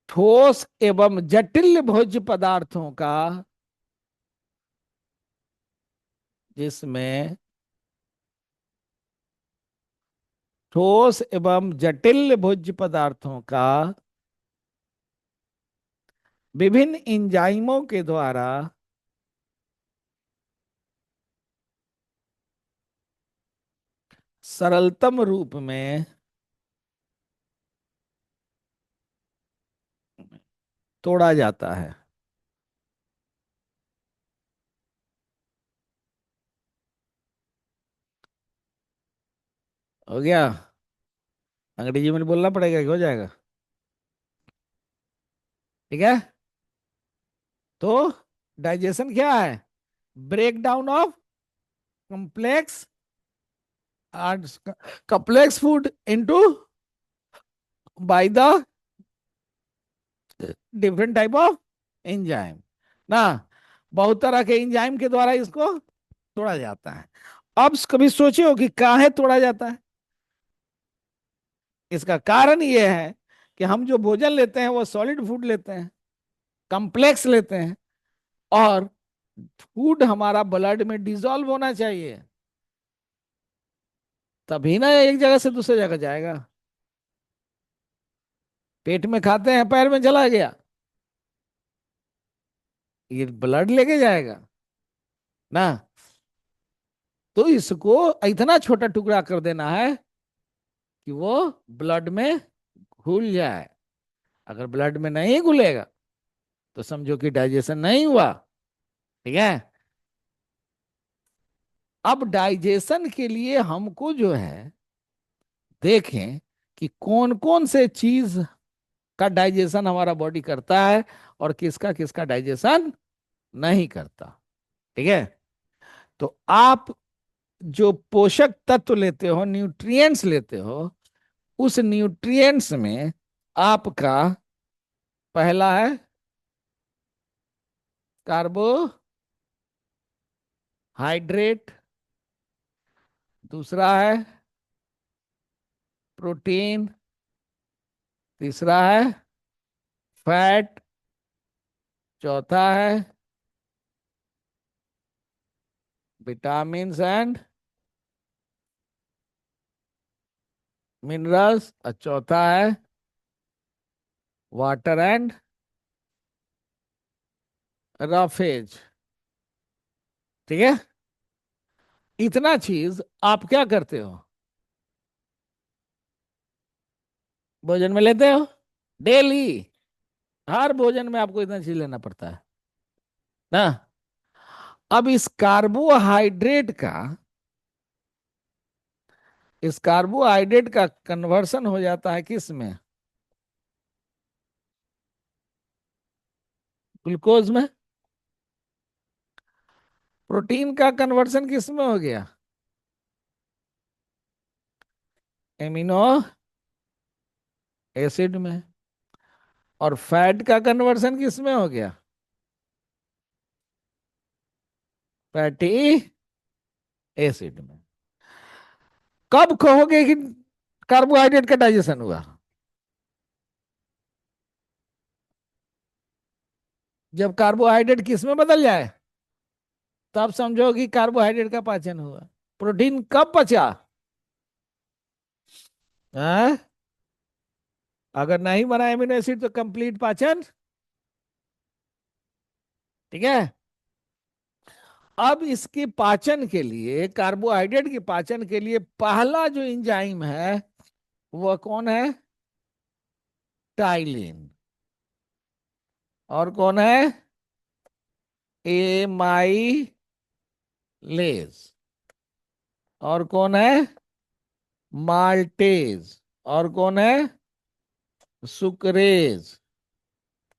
ठोस एवं जटिल भोज्य पदार्थों का, जिसमें ठोस एवं जटिल भोज्य पदार्थों का विभिन्न एंजाइमों के द्वारा सरलतम रूप में तोड़ा जाता है। हो गया, अंग्रेजी में बोलना पड़ेगा कि हो जाएगा। ठीक है, तो डाइजेशन क्या है, break down of complex complex food into by the different type of enzyme ना। बहुत तरह के एंजाइम के द्वारा इसको तोड़ा जाता है। अब कभी सोचे हो कि काहे तोड़ा जाता है। इसका कारण यह है कि हम जो भोजन लेते हैं वो सॉलिड फूड लेते हैं, कॉम्प्लेक्स लेते हैं, और फूड हमारा ब्लड में डिसॉल्व होना चाहिए, तभी ना एक जगह से दूसरी जगह जाएगा। पेट में खाते हैं, पैर में चला गया, ये ब्लड लेके जाएगा ना। तो इसको इतना छोटा टुकड़ा कर देना है कि वो ब्लड में घुल जाए। अगर ब्लड में नहीं घुलेगा तो समझो कि डाइजेशन नहीं हुआ। ठीक है, अब डाइजेशन के लिए हमको जो है देखें कि कौन कौन से चीज का डाइजेशन हमारा बॉडी करता है और किसका किसका डाइजेशन नहीं करता। ठीक है, तो आप जो पोषक तत्व लेते हो, न्यूट्रिएंट्स लेते हो, उस न्यूट्रिएंट्स में आपका पहला है कार्बोहाइड्रेट, दूसरा है प्रोटीन, तीसरा है फैट, चौथा है विटामिन्स एंड मिनरल्स, और चौथा है वाटर एंड रफेज। ठीक है, इतना चीज आप क्या करते हो, भोजन में लेते हो डेली। हर भोजन में आपको इतना चीज लेना पड़ता है ना। अब इस कार्बोहाइड्रेट का इस कार्बोहाइड्रेट का कन्वर्सन हो जाता है किस में? ग्लूकोज में। प्रोटीन का कन्वर्सन किस में हो गया? एमिनो एसिड में। और फैट का कन्वर्सन किस में हो गया? फैटी एसिड में। कब कहोगे कि कार्बोहाइड्रेट का डाइजेशन हुआ? जब कार्बोहाइड्रेट किस में बदल जाए, तब समझो कि कार्बोहाइड्रेट का पाचन हुआ। प्रोटीन कब पचा? हाँ? अगर नहीं बना एमिनो एसिड तो कंप्लीट पाचन। ठीक है। अब इसके पाचन के लिए, कार्बोहाइड्रेट के पाचन के लिए पहला जो एंजाइम है वह कौन है? टाइलिन। और कौन है? एमाइलेज। और कौन है? माल्टेज। और कौन है? सुक्रेज।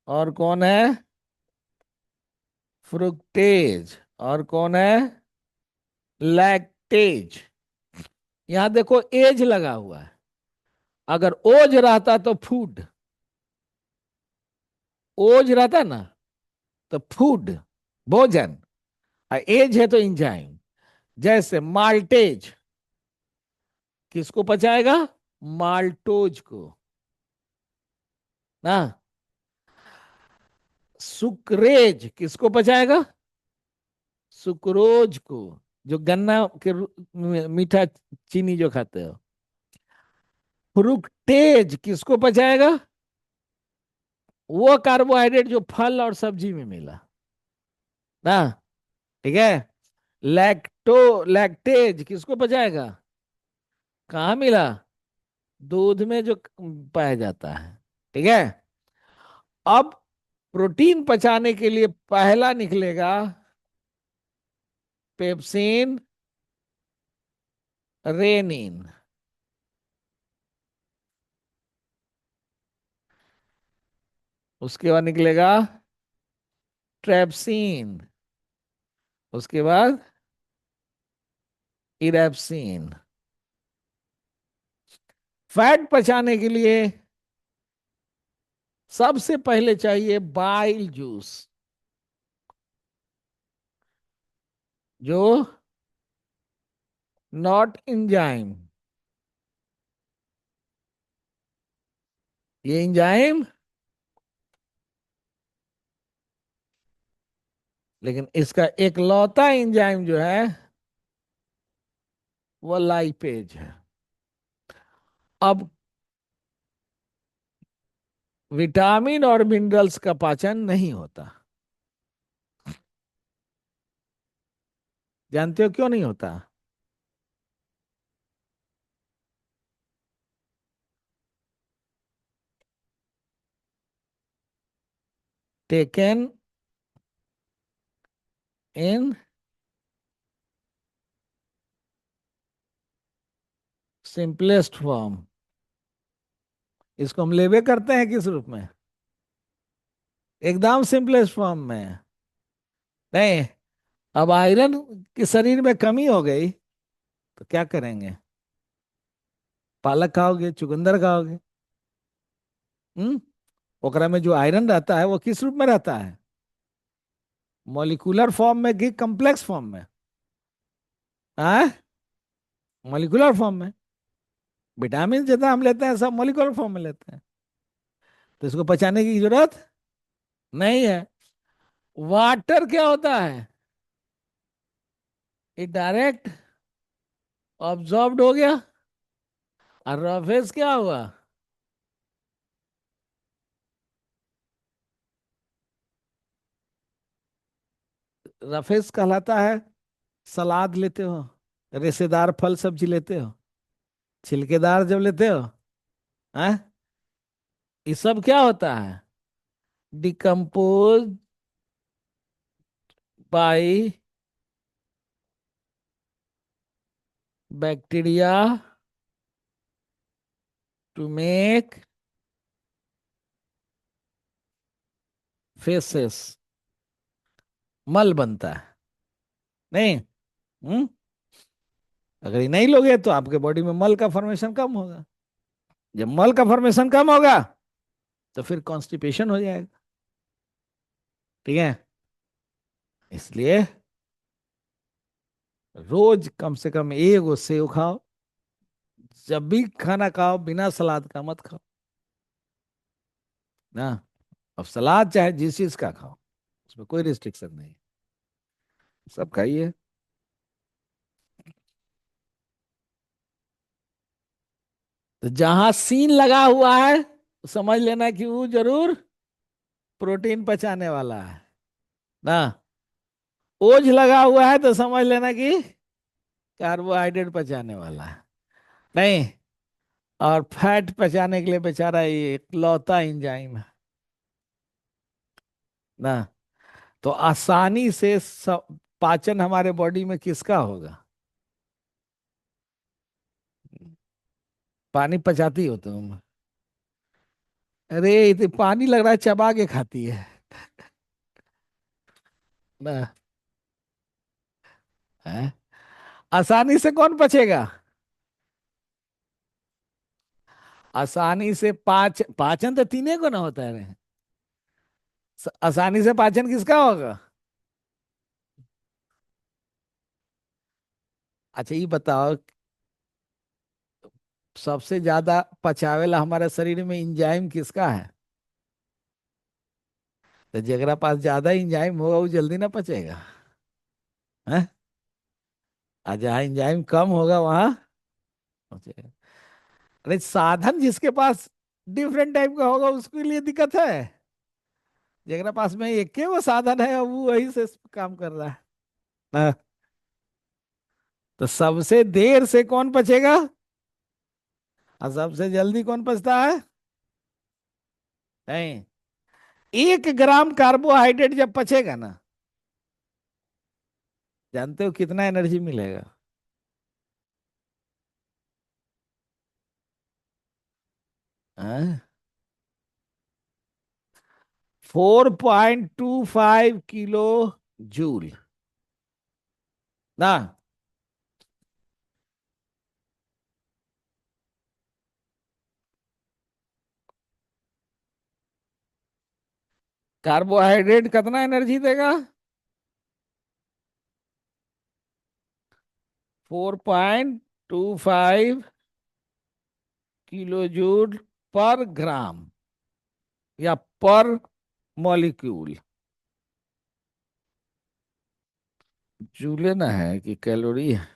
और कौन है? फ्रुक्टेज। और कौन है? लैक्टेज। यहां देखो एज लगा हुआ है। अगर ओज रहता तो फूड, ओज रहता ना तो फूड, भोजन। और एज है तो इंजाइम। जैसे माल्टेज किसको पचाएगा? माल्टोज को ना। सुक्रेज किसको पचाएगा? सुक्रोज को, जो गन्ना के मीठा चीनी जो खाते हो। फ्रुक्टेज किसको पचाएगा? वो कार्बोहाइड्रेट जो फल और सब्जी में मिला ना। ठीक है। लैक्टेज किसको पचाएगा? कहाँ मिला? दूध में जो पाया जाता है। ठीक है। अब प्रोटीन पचाने के लिए पहला निकलेगा पेप्सिन, रेनिन। उसके बाद निकलेगा ट्रेप्सिन। उसके बाद इरेप्सिन। फैट पचाने के लिए सबसे पहले चाहिए बाइल जूस, जो नॉट इंजाइम। ये इंजाइम, लेकिन इसका एक लौता एंजाइम जो है वो लाइपेज है। अब विटामिन और मिनरल्स का पाचन नहीं होता। जानते हो क्यों नहीं होता? Taken in simplest form. इसको हम लेबे करते हैं किस रूप में? एकदम सिंपलेस्ट फॉर्म में। नहीं। अब आयरन की शरीर में कमी हो गई तो क्या करेंगे? पालक खाओगे, चुकंदर खाओगे। हम्म। ओकरा में जो आयरन रहता है वो किस रूप में रहता है? मॉलिक्यूलर फॉर्म में कि कॉम्प्लेक्स फॉर्म में? हाँ, मॉलिक्यूलर फॉर्म में। विटामिन जितना हम लेते हैं सब मॉलिक्यूलर फॉर्म में लेते हैं। तो इसको पचाने की जरूरत नहीं है। वाटर क्या होता है? ये डायरेक्ट ऑब्जॉर्ब्ड हो गया। और रफेज क्या हुआ? रफेज कहलाता है सलाद लेते हो, रेशेदार फल सब्जी लेते हो, छिलकेदार जब लेते हो। हाँ? ये सब क्या होता है? Decompose by bacteria to make faeces, मल बनता है। नहीं। हम्म। अगर ये नहीं लोगे तो आपके बॉडी में मल का फॉर्मेशन कम होगा। जब मल का फॉर्मेशन कम होगा तो फिर कॉन्स्टिपेशन हो जाएगा। ठीक है। इसलिए रोज कम से कम एक वो सेव खाओ। जब भी खाना खाओ बिना सलाद का मत खाओ ना। अब सलाद चाहे जिस चीज का खाओ, उसमें कोई रिस्ट्रिक्शन नहीं, सब खाइए। तो जहां सीन लगा हुआ है तो समझ लेना कि वो जरूर प्रोटीन पचाने वाला है ना। ओज लगा हुआ है तो समझ लेना कि कार्बोहाइड्रेट पचाने वाला है। नहीं। और फैट पचाने के लिए बेचारा ये इकलौता एंजाइम है ना। तो आसानी से पाचन हमारे बॉडी में किसका होगा? पानी पचाती हो तुम? अरे ये तो पानी लग रहा है चबा के खाती है ना। है? आसानी से कौन पचेगा? आसानी से पाचन तो तीन को ना होता है रे। आसानी से पाचन किसका होगा? अच्छा ये बताओ, सबसे ज्यादा पचावेला हमारे शरीर में इंजाइम किसका है? तो जगरा पास ज्यादा इंजाइम होगा वो जल्दी ना पचेगा। है? और जहाँ इंजाइम कम होगा वहां पचेगा। अरे साधन जिसके पास डिफरेंट टाइप का होगा उसके लिए दिक्कत है। जगरा पास में एक के वो साधन है और वो वही से काम कर रहा है ना। तो सबसे देर से कौन पचेगा और सबसे जल्दी कौन पचता है? नहीं। 1 ग्राम कार्बोहाइड्रेट जब पचेगा ना, जानते हो कितना एनर्जी मिलेगा? 4.25 किलो जूल ना। कार्बोहाइड्रेट कितना एनर्जी देगा? 4.25 किलो जूल पर ग्राम या पर मॉलिक्यूल। जूले ना है कि कैलोरी है?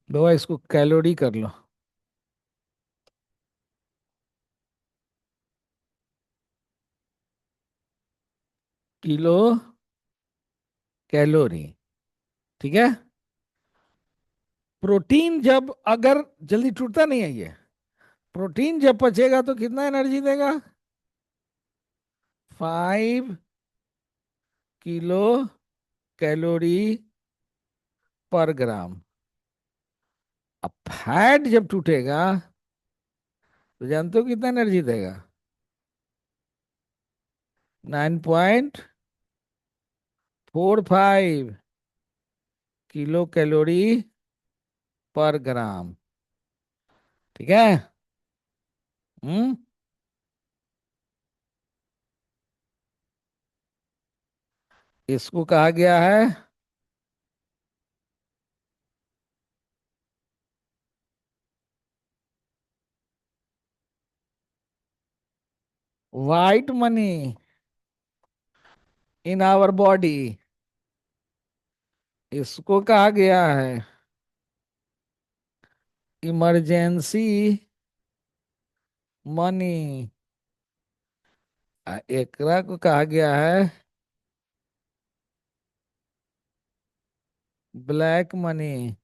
बाबा इसको कैलोरी कर लो। Kilo calorie. ठीक है। प्रोटीन जब अगर जल्दी टूटता नहीं है ये, प्रोटीन जब पचेगा तो कितना एनर्जी देगा? 5 किलो कैलोरी पर ग्राम। अब फैट जब टूटेगा तो जानते हो कितना एनर्जी देगा? 9.45 किलो कैलोरी पर ग्राम। ठीक है। हम्म। इसको कहा गया है white money in our body. इसको कहा गया है इमरजेंसी मनी। एकरा को कहा गया है ब्लैक मनी।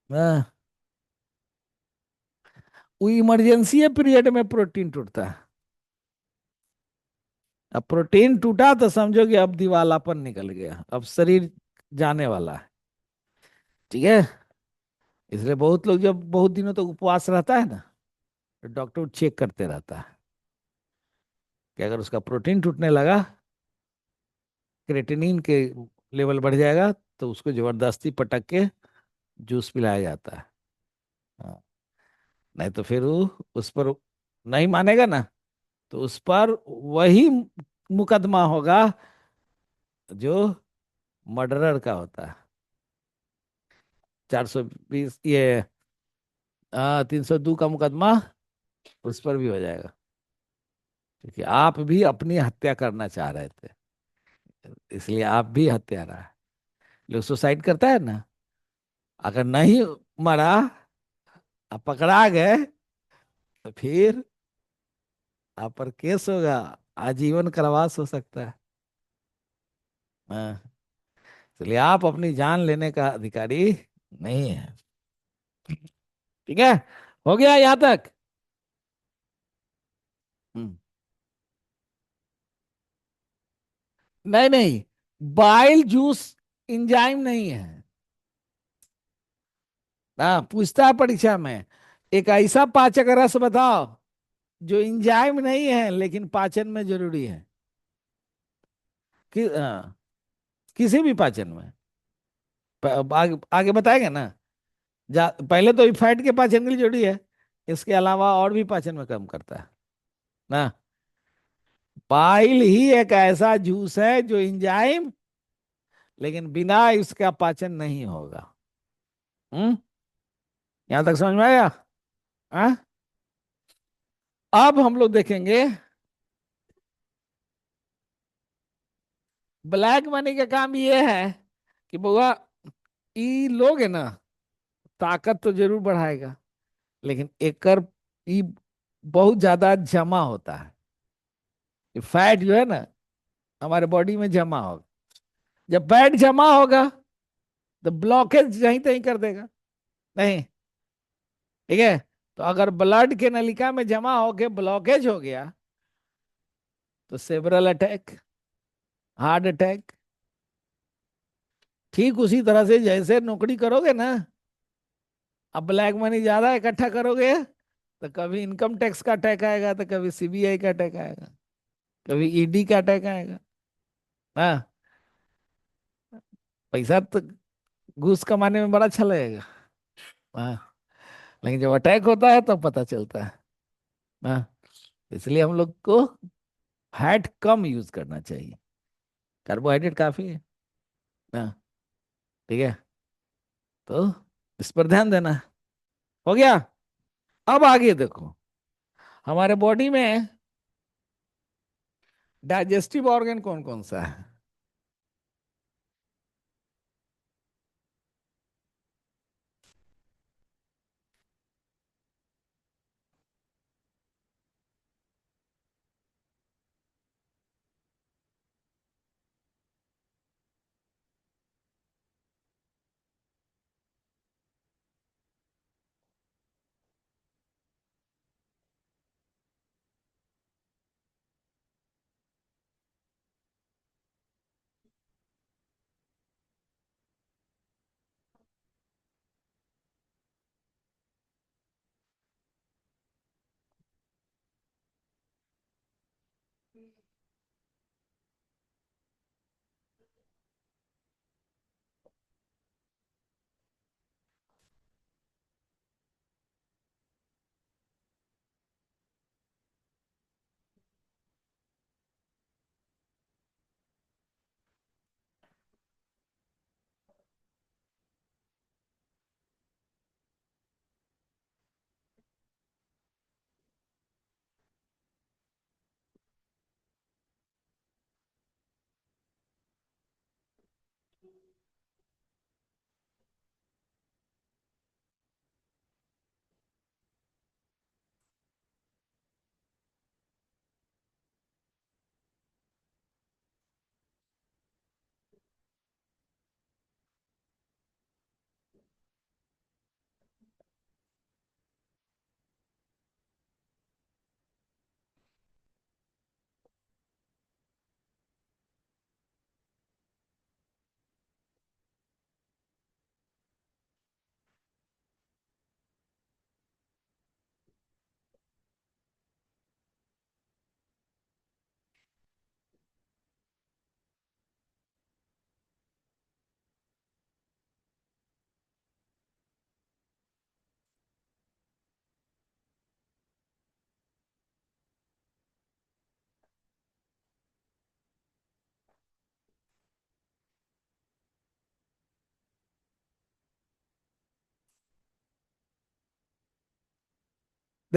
हाँ, वो इमरजेंसी पीरियड में प्रोटीन टूटता है। अब प्रोटीन टूटा तो समझो कि अब दिवालापन निकल गया, अब शरीर जाने वाला है। ठीक है। इसलिए बहुत लोग जब बहुत दिनों तक उपवास रहता है ना, तो डॉक्टर चेक करते रहता है कि अगर उसका प्रोटीन टूटने लगा, क्रेटिनिन के लेवल बढ़ जाएगा, तो उसको जबरदस्ती पटक के जूस पिलाया जाता है। हाँ, नहीं तो फिर वो उस पर नहीं मानेगा ना, तो उस पर वही मुकदमा होगा जो मर्डरर का होता है। 420 ये 302 का मुकदमा उस पर भी हो जाएगा, क्योंकि आप भी अपनी हत्या करना चाह रहे थे, इसलिए आप भी हत्यारा है। लोग सुसाइड करता है ना, अगर नहीं मरा, आप पकड़ा गए, तो फिर आप पर केस होगा, आजीवन कारावास हो सकता है। हाँ, इसलिए आप अपनी जान लेने का अधिकारी नहीं है। ठीक है, हो गया यहां तक। हम्म, नहीं नहीं, बाइल जूस इंजाइम नहीं है। हाँ, पूछता है परीक्षा में, एक ऐसा पाचक रस बताओ जो इंजाइम नहीं है लेकिन पाचन में जरूरी है। किसी भी पाचन में। आगे बताएगा ना। पहले तो फैट के पाचन के लिए जरूरी है, इसके अलावा और भी पाचन में काम करता है ना। पाइल ही एक ऐसा जूस है जो इंजाइम, लेकिन बिना इसका पाचन नहीं होगा। हम्म, यहां तक समझ में आया। हाँ? अब हम लोग देखेंगे ब्लैक मनी का काम ये है कि बुआ, ई लोग है ना, ताकत तो जरूर बढ़ाएगा, लेकिन एकर ई बहुत ज्यादा जमा होता है। फैट जो है ना, हमारे बॉडी में जमा होगा। जब फैट जमा होगा तो ब्लॉकेज यहीं तहीं कर देगा। नहीं, ठीक है। तो अगर ब्लड के नलिका में जमा होके ब्लॉकेज हो गया, तो सेबरल अटैक, हार्ट अटैक। ठीक उसी तरह से जैसे नौकरी करोगे ना, अब ब्लैक मनी ज्यादा इकट्ठा करोगे, तो कभी इनकम टैक्स का अटैक आएगा, तो कभी सीबीआई का अटैक आएगा, कभी ईडी का अटैक आएगा। हाँ, पैसा तो घूस कमाने में बड़ा अच्छा लगेगा। हाँ, लेकिन जब अटैक होता है तो पता चलता है। हाँ, इसलिए हम लोग को फैट कम यूज करना चाहिए, कार्बोहाइड्रेट काफी है। हाँ, ठीक है। तो इस पर ध्यान देना। हो गया। अब आगे देखो, हमारे बॉडी में डाइजेस्टिव ऑर्गन कौन कौन सा है।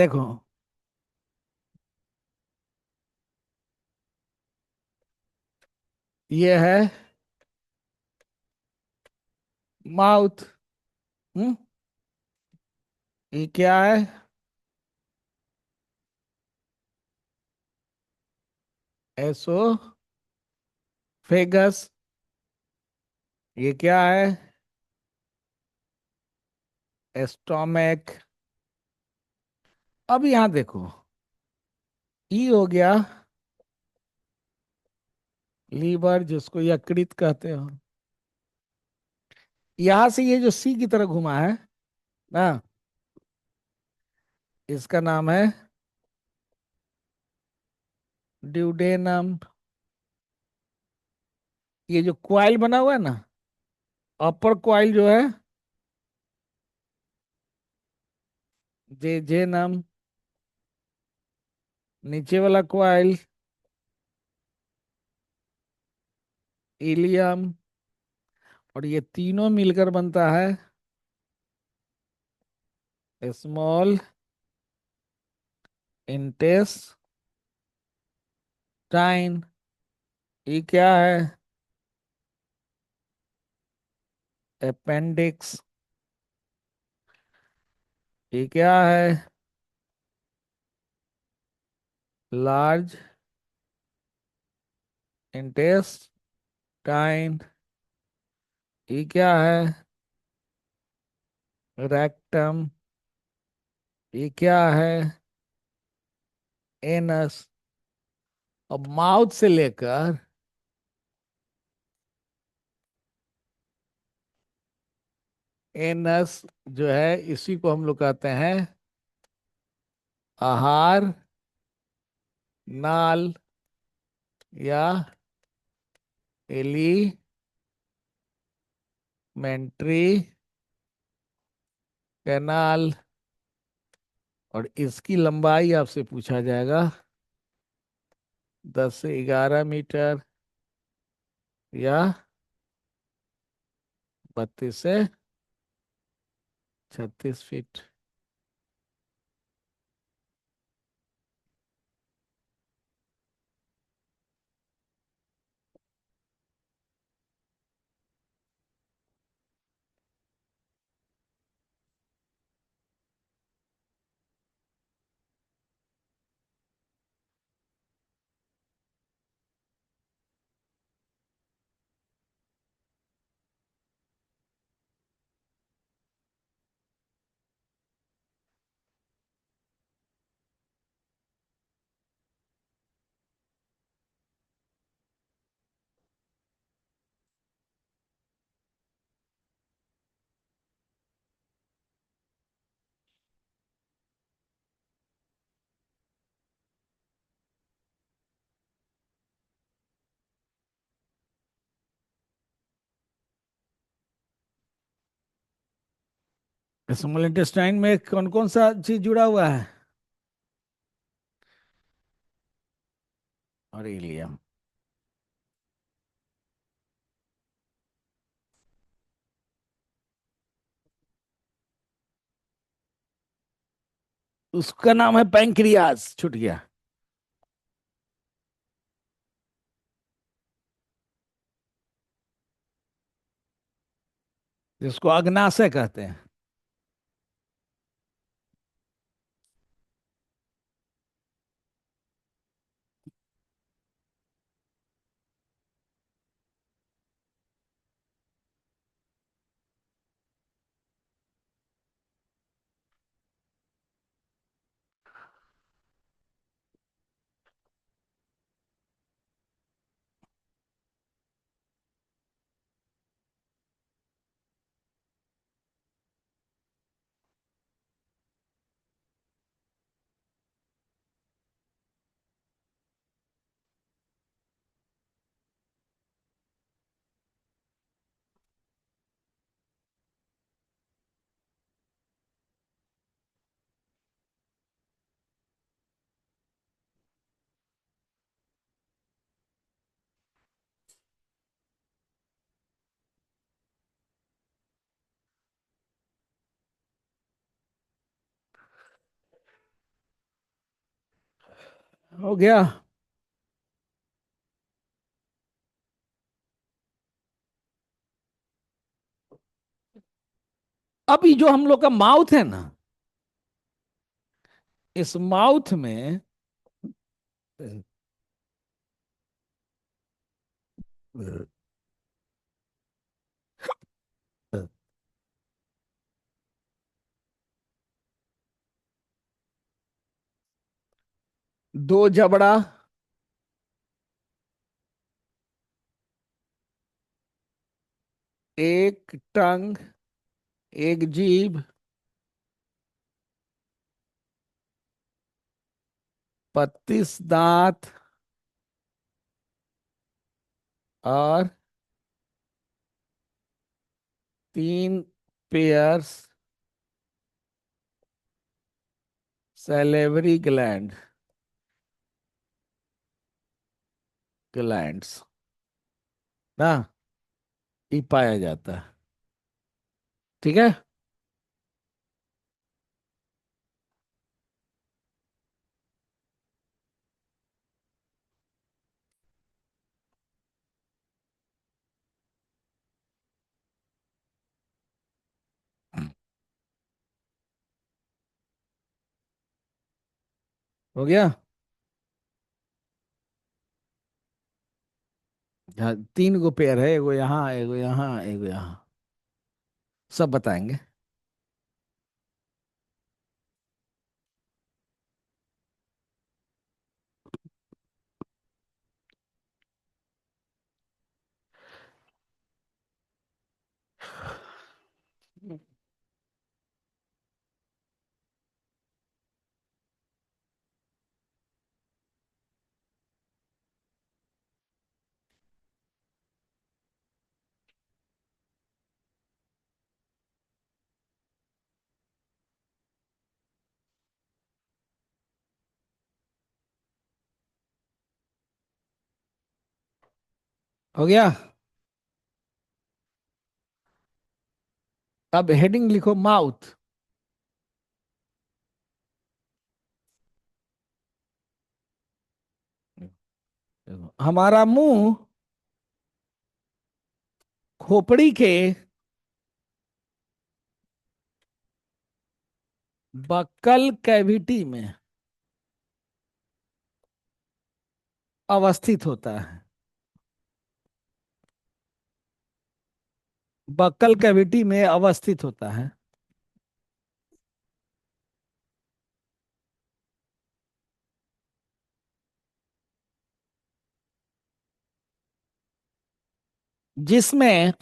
देखो, ये है माउथ। हम्म। ये क्या है? एसो फेगस। ये क्या है? एस्टोमैक। अब यहां देखो, ई हो गया लीवर, जिसको यकृत कहते हो। यहां से ये जो सी की तरह घुमा है ना, इसका नाम है ड्यूडेनम। ये जो क्वाइल बना हुआ है ना, अपर क्वाइल जो है जे नाम, नीचे वाला क्वाइल इलियम, और ये तीनों मिलकर बनता है स्मॉल इंटेस्टाइन। ये क्या है? अपेंडिक्स। ये क्या है? Large intestine. ये क्या है? रेक्टम। ये क्या है? एनस। अब माउथ से लेकर एनस जो है, इसी को हम लोग कहते हैं आहार नाल, या एलिमेंट्री कैनाल। और इसकी लंबाई आपसे पूछा जाएगा 10 से 11 मीटर, या 32 से 36 फीट। स्मॉल इंटेस्टाइन में कौन कौन सा चीज जुड़ा हुआ है? और इलियम। उसका नाम है पैंक्रियास, छूट गया। जिसको अग्नाशय कहते हैं। हो गया। अभी जो हम लोग का माउथ है ना, इस माउथ में दो जबड़ा, एक टंग, एक जीभ, 32 दांत, और 3 पेयर्स सैलिवरी ग्लैंड्स ना, ये पाया जाता है। ठीक है। हो गया। हाँ, 3 गो पेयर है, एगो यहाँ, एगो यहाँ, एगो यहाँ। सब बताएंगे। हो गया। अब हेडिंग लिखो, माउथ। हमारा मुंह खोपड़ी के बक्कल कैविटी में अवस्थित होता है। बक्कल कैविटी में अवस्थित होता है, जिसमें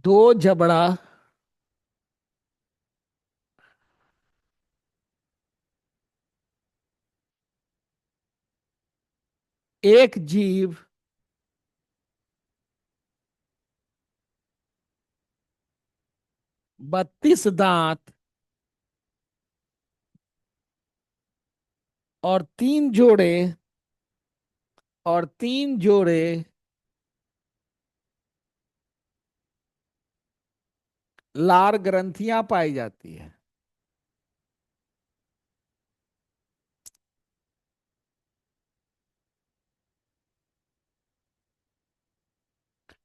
दो जबड़ा, एक जीभ, 32 दांत, और 3 जोड़े लार ग्रंथियां पाई जाती है।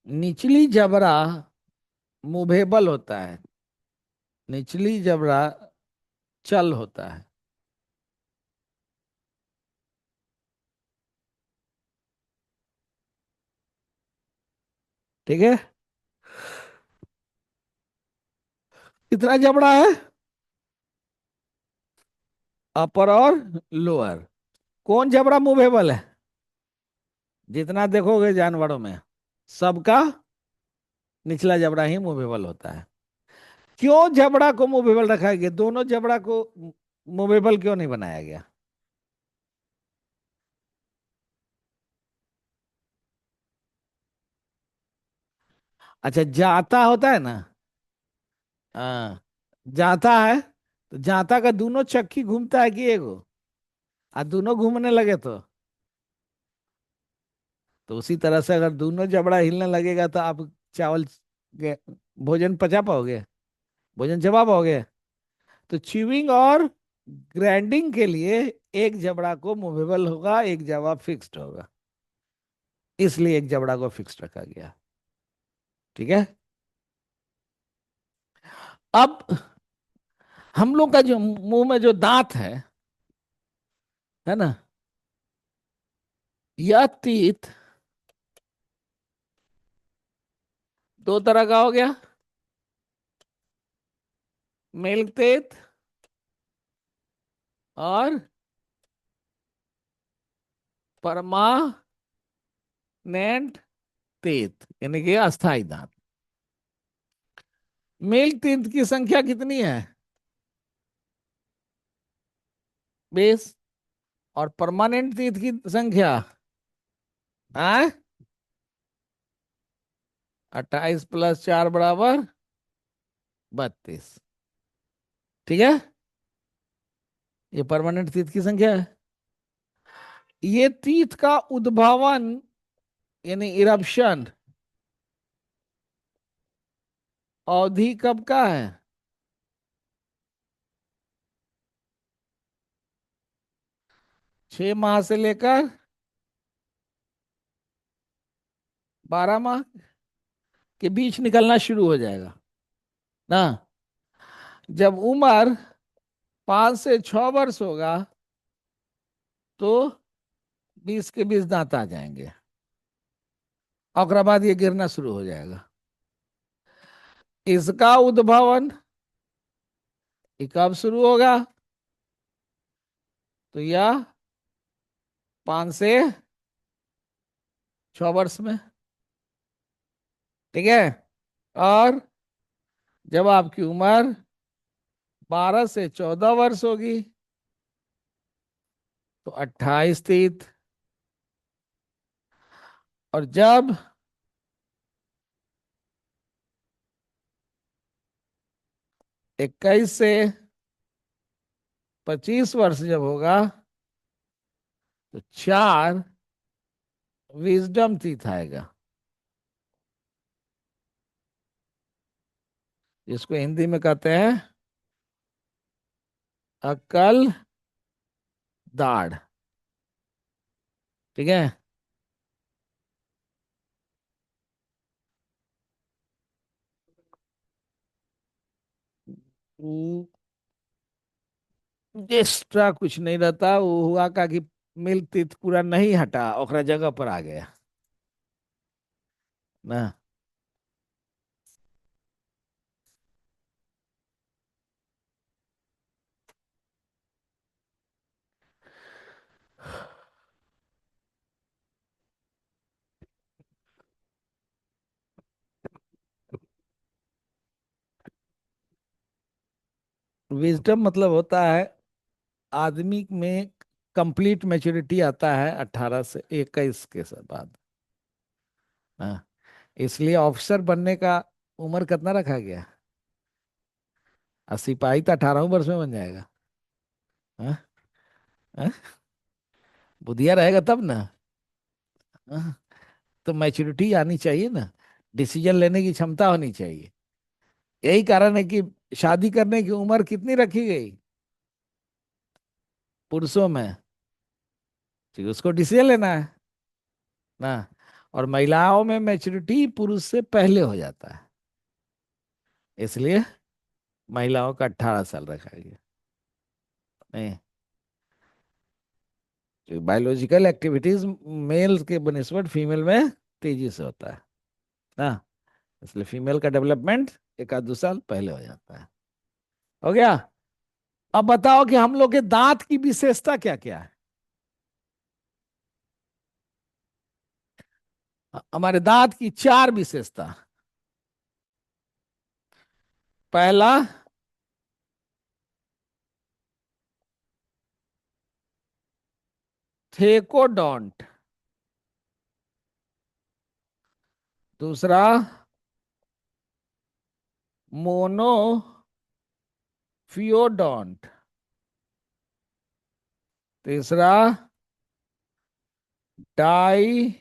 निचली जबड़ा मूवेबल होता है, निचली जबड़ा चल होता है। ठीक है। कितना जबड़ा है? अपर और लोअर। कौन जबड़ा मूवेबल है? जितना देखोगे जानवरों में, सबका निचला जबड़ा ही मूवेबल होता है। क्यों जबड़ा को मूवेबल रखा गया? दोनों जबड़ा को मूवेबल क्यों नहीं बनाया गया? अच्छा, जाता होता है ना। हाँ, जाता है, तो जाता का दोनों चक्की घूमता है कि एगो? आ दोनों घूमने लगे तो उसी तरह से अगर दोनों जबड़ा हिलने लगेगा तो आप चावल भोजन पचा पाओगे? भोजन चबा पाओगे? तो च्यूइंग और ग्राइंडिंग के लिए एक जबड़ा को मूवेबल होगा, एक जबड़ा फिक्स्ड होगा, इसलिए एक जबड़ा को फिक्स्ड रखा गया। ठीक है। अब हम लोग का जो मुंह में जो दांत है ना, यह तीत दो तरह का हो गया। मिल्क तेत और परमानेंट तेत, यानी कि अस्थाई दांत। मिल्क तेत की संख्या कितनी है? 20। और परमानेंट तेत की संख्या 28 प्लस 4 बराबर 32। ठीक है। ये परमानेंट तीत की संख्या है। ये तीत का उद्भावन यानी इरप्शन अवधि कब का है? 6 माह से लेकर 12 माह के बीच निकलना शुरू हो जाएगा ना। जब उम्र 5 से 6 वर्ष होगा तो 20 के 20 दांत आ जाएंगे, और उसके बाद ये गिरना शुरू हो जाएगा। इसका उद्भवन ये कब शुरू होगा? तो यह 5 से 6 वर्ष में। ठीक है। और जब आपकी उम्र 12 से 14 वर्ष होगी तो 28 तीत। और जब 21 से 25 वर्ष जब होगा तो 4 विजडम तीत आएगा, जिसको हिंदी में कहते हैं अक्ल दाढ़। ठीक है। वो एक्स्ट्रा कुछ नहीं रहता, वो हुआ का कि मिल्क टीथ पूरा नहीं हटा, ओकरा जगह पर आ गया ना। विजडम मतलब होता है आदमी में कंप्लीट मैच्योरिटी आता है 18 से 21 के बाद। हाँ। इसलिए ऑफिसर बनने का उम्र कितना रखा गया? और सिपाही तो 18वें वर्ष में बन जाएगा। हाँ? हाँ? बुद्धिया रहेगा तब ना। हाँ? तो मैच्योरिटी आनी चाहिए ना, डिसीजन लेने की क्षमता होनी चाहिए। यही कारण है कि शादी करने की उम्र कितनी रखी गई पुरुषों में? क्योंकि उसको डिसीजन लेना है ना। और महिलाओं में मैच्योरिटी पुरुष से पहले हो जाता है, इसलिए महिलाओं का 18 साल रखा गया। नहीं, बायोलॉजिकल एक्टिविटीज मेल के बनिस्बत फीमेल में तेजी से होता है ना, इसलिए फीमेल का डेवलपमेंट 1 आध 2 साल पहले हो जाता है। हो गया। अब बताओ कि हम लोग के दांत की विशेषता क्या क्या है? हमारे दांत की 4 विशेषता। पहला, थेकोडोंट। दूसरा, मोनोफियोडोंट। तीसरा, डाइफियोडोंट।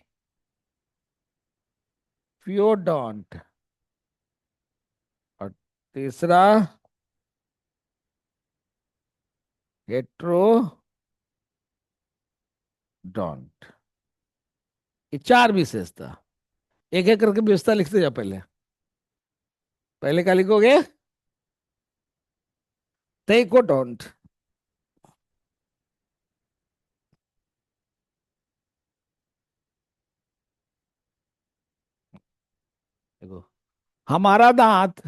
और तीसरा, हेट्रोडोंट। ये चार विशेषता, एक एक करके विशेषता लिखते जाओ। पहले पहले क्या लिखोगे? टेकोडोंट। देखो, हमारा दांत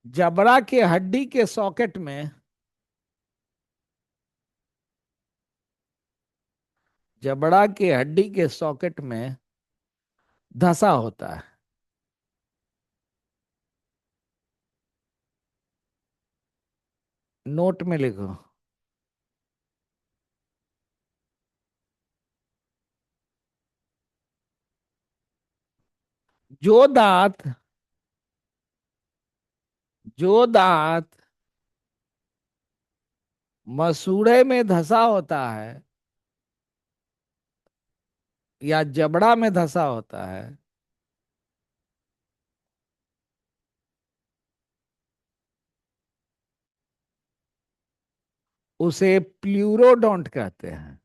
जबड़ा के हड्डी के सॉकेट में, जबड़ा के हड्डी के सॉकेट में धंसा होता है। नोट में लिखो। जो दांत, जो दांत मसूड़े में धंसा होता है या जबड़ा में धंसा होता है, उसे प्लूरोडोंट कहते हैं।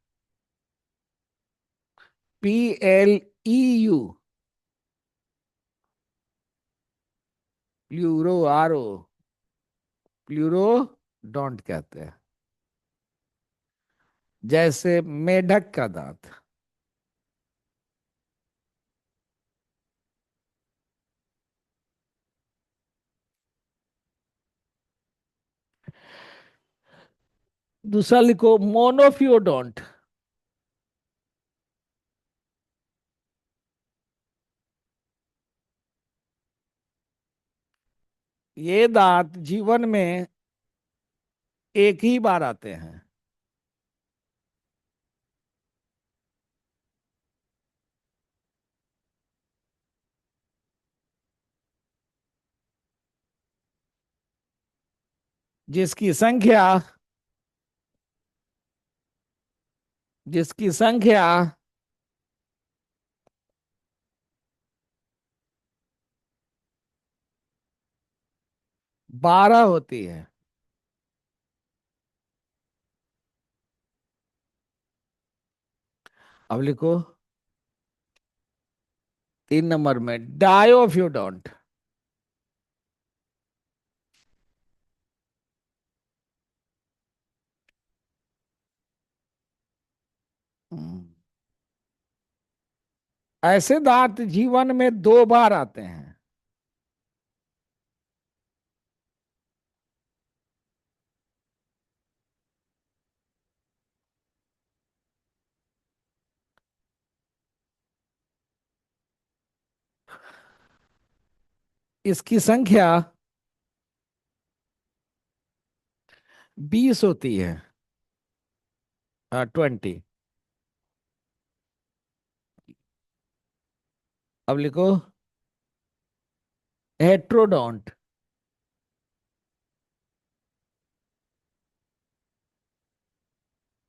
PLEU। Pleuro, R O, pleurodont कहते हैं। जैसे मेढक का दांत। दूसरा लिखो, मोनोफियोडोंट। ये दांत जीवन में एक ही बार आते हैं। जिसकी संख्या, जिसकी संख्या 12 होती है। अब लिखो 3 नंबर में, डायोफ्यूडोंट। ऐसे दांत जीवन में 2 बार आते हैं। इसकी संख्या 20 होती है। 20। अब लिखो हेट्रोडोंट।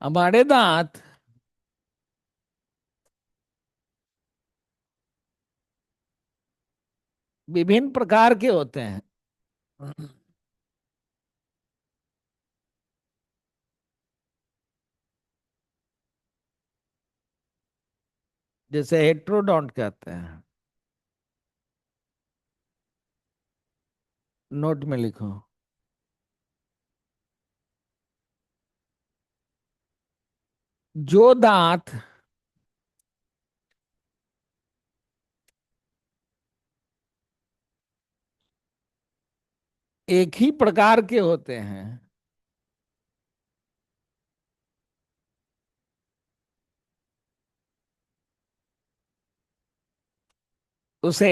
हमारे दांत विभिन्न प्रकार के होते हैं। जैसे हेट्रोडोंट कहते हैं। नोट में लिखो। जो दांत एक ही प्रकार के होते हैं, उसे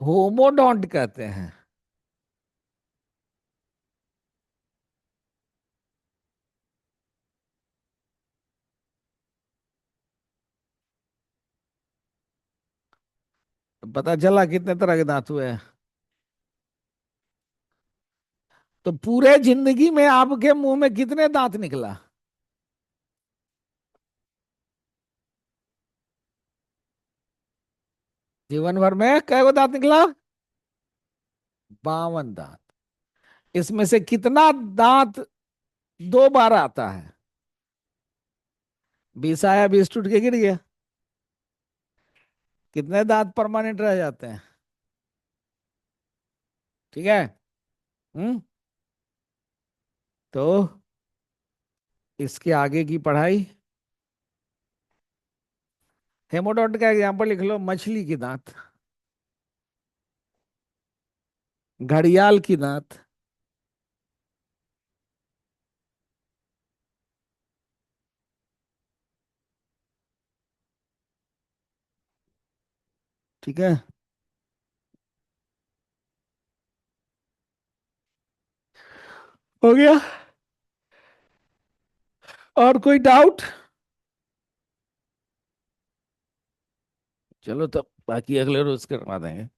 होमोडोंट कहते हैं। तो पता चला कितने तरह के दांत हुए हैं। तो पूरे जिंदगी में आपके मुंह में कितने दांत निकला? जीवन भर में कै गो दांत निकला? 52 दांत। इसमें से कितना दांत 2 बार आता है? 20 आया, 20 टूट के गिर गया। कितने दांत परमानेंट रह जाते हैं? ठीक है। हम्म। तो इसके आगे की पढ़ाई। हेमोडोट का एग्जाम्पल लिख लो, मछली की दांत, घड़ियाल की दांत। ठीक है। हो गया? और कोई डाउट? चलो तब बाकी अगले रोज करवा देंगे।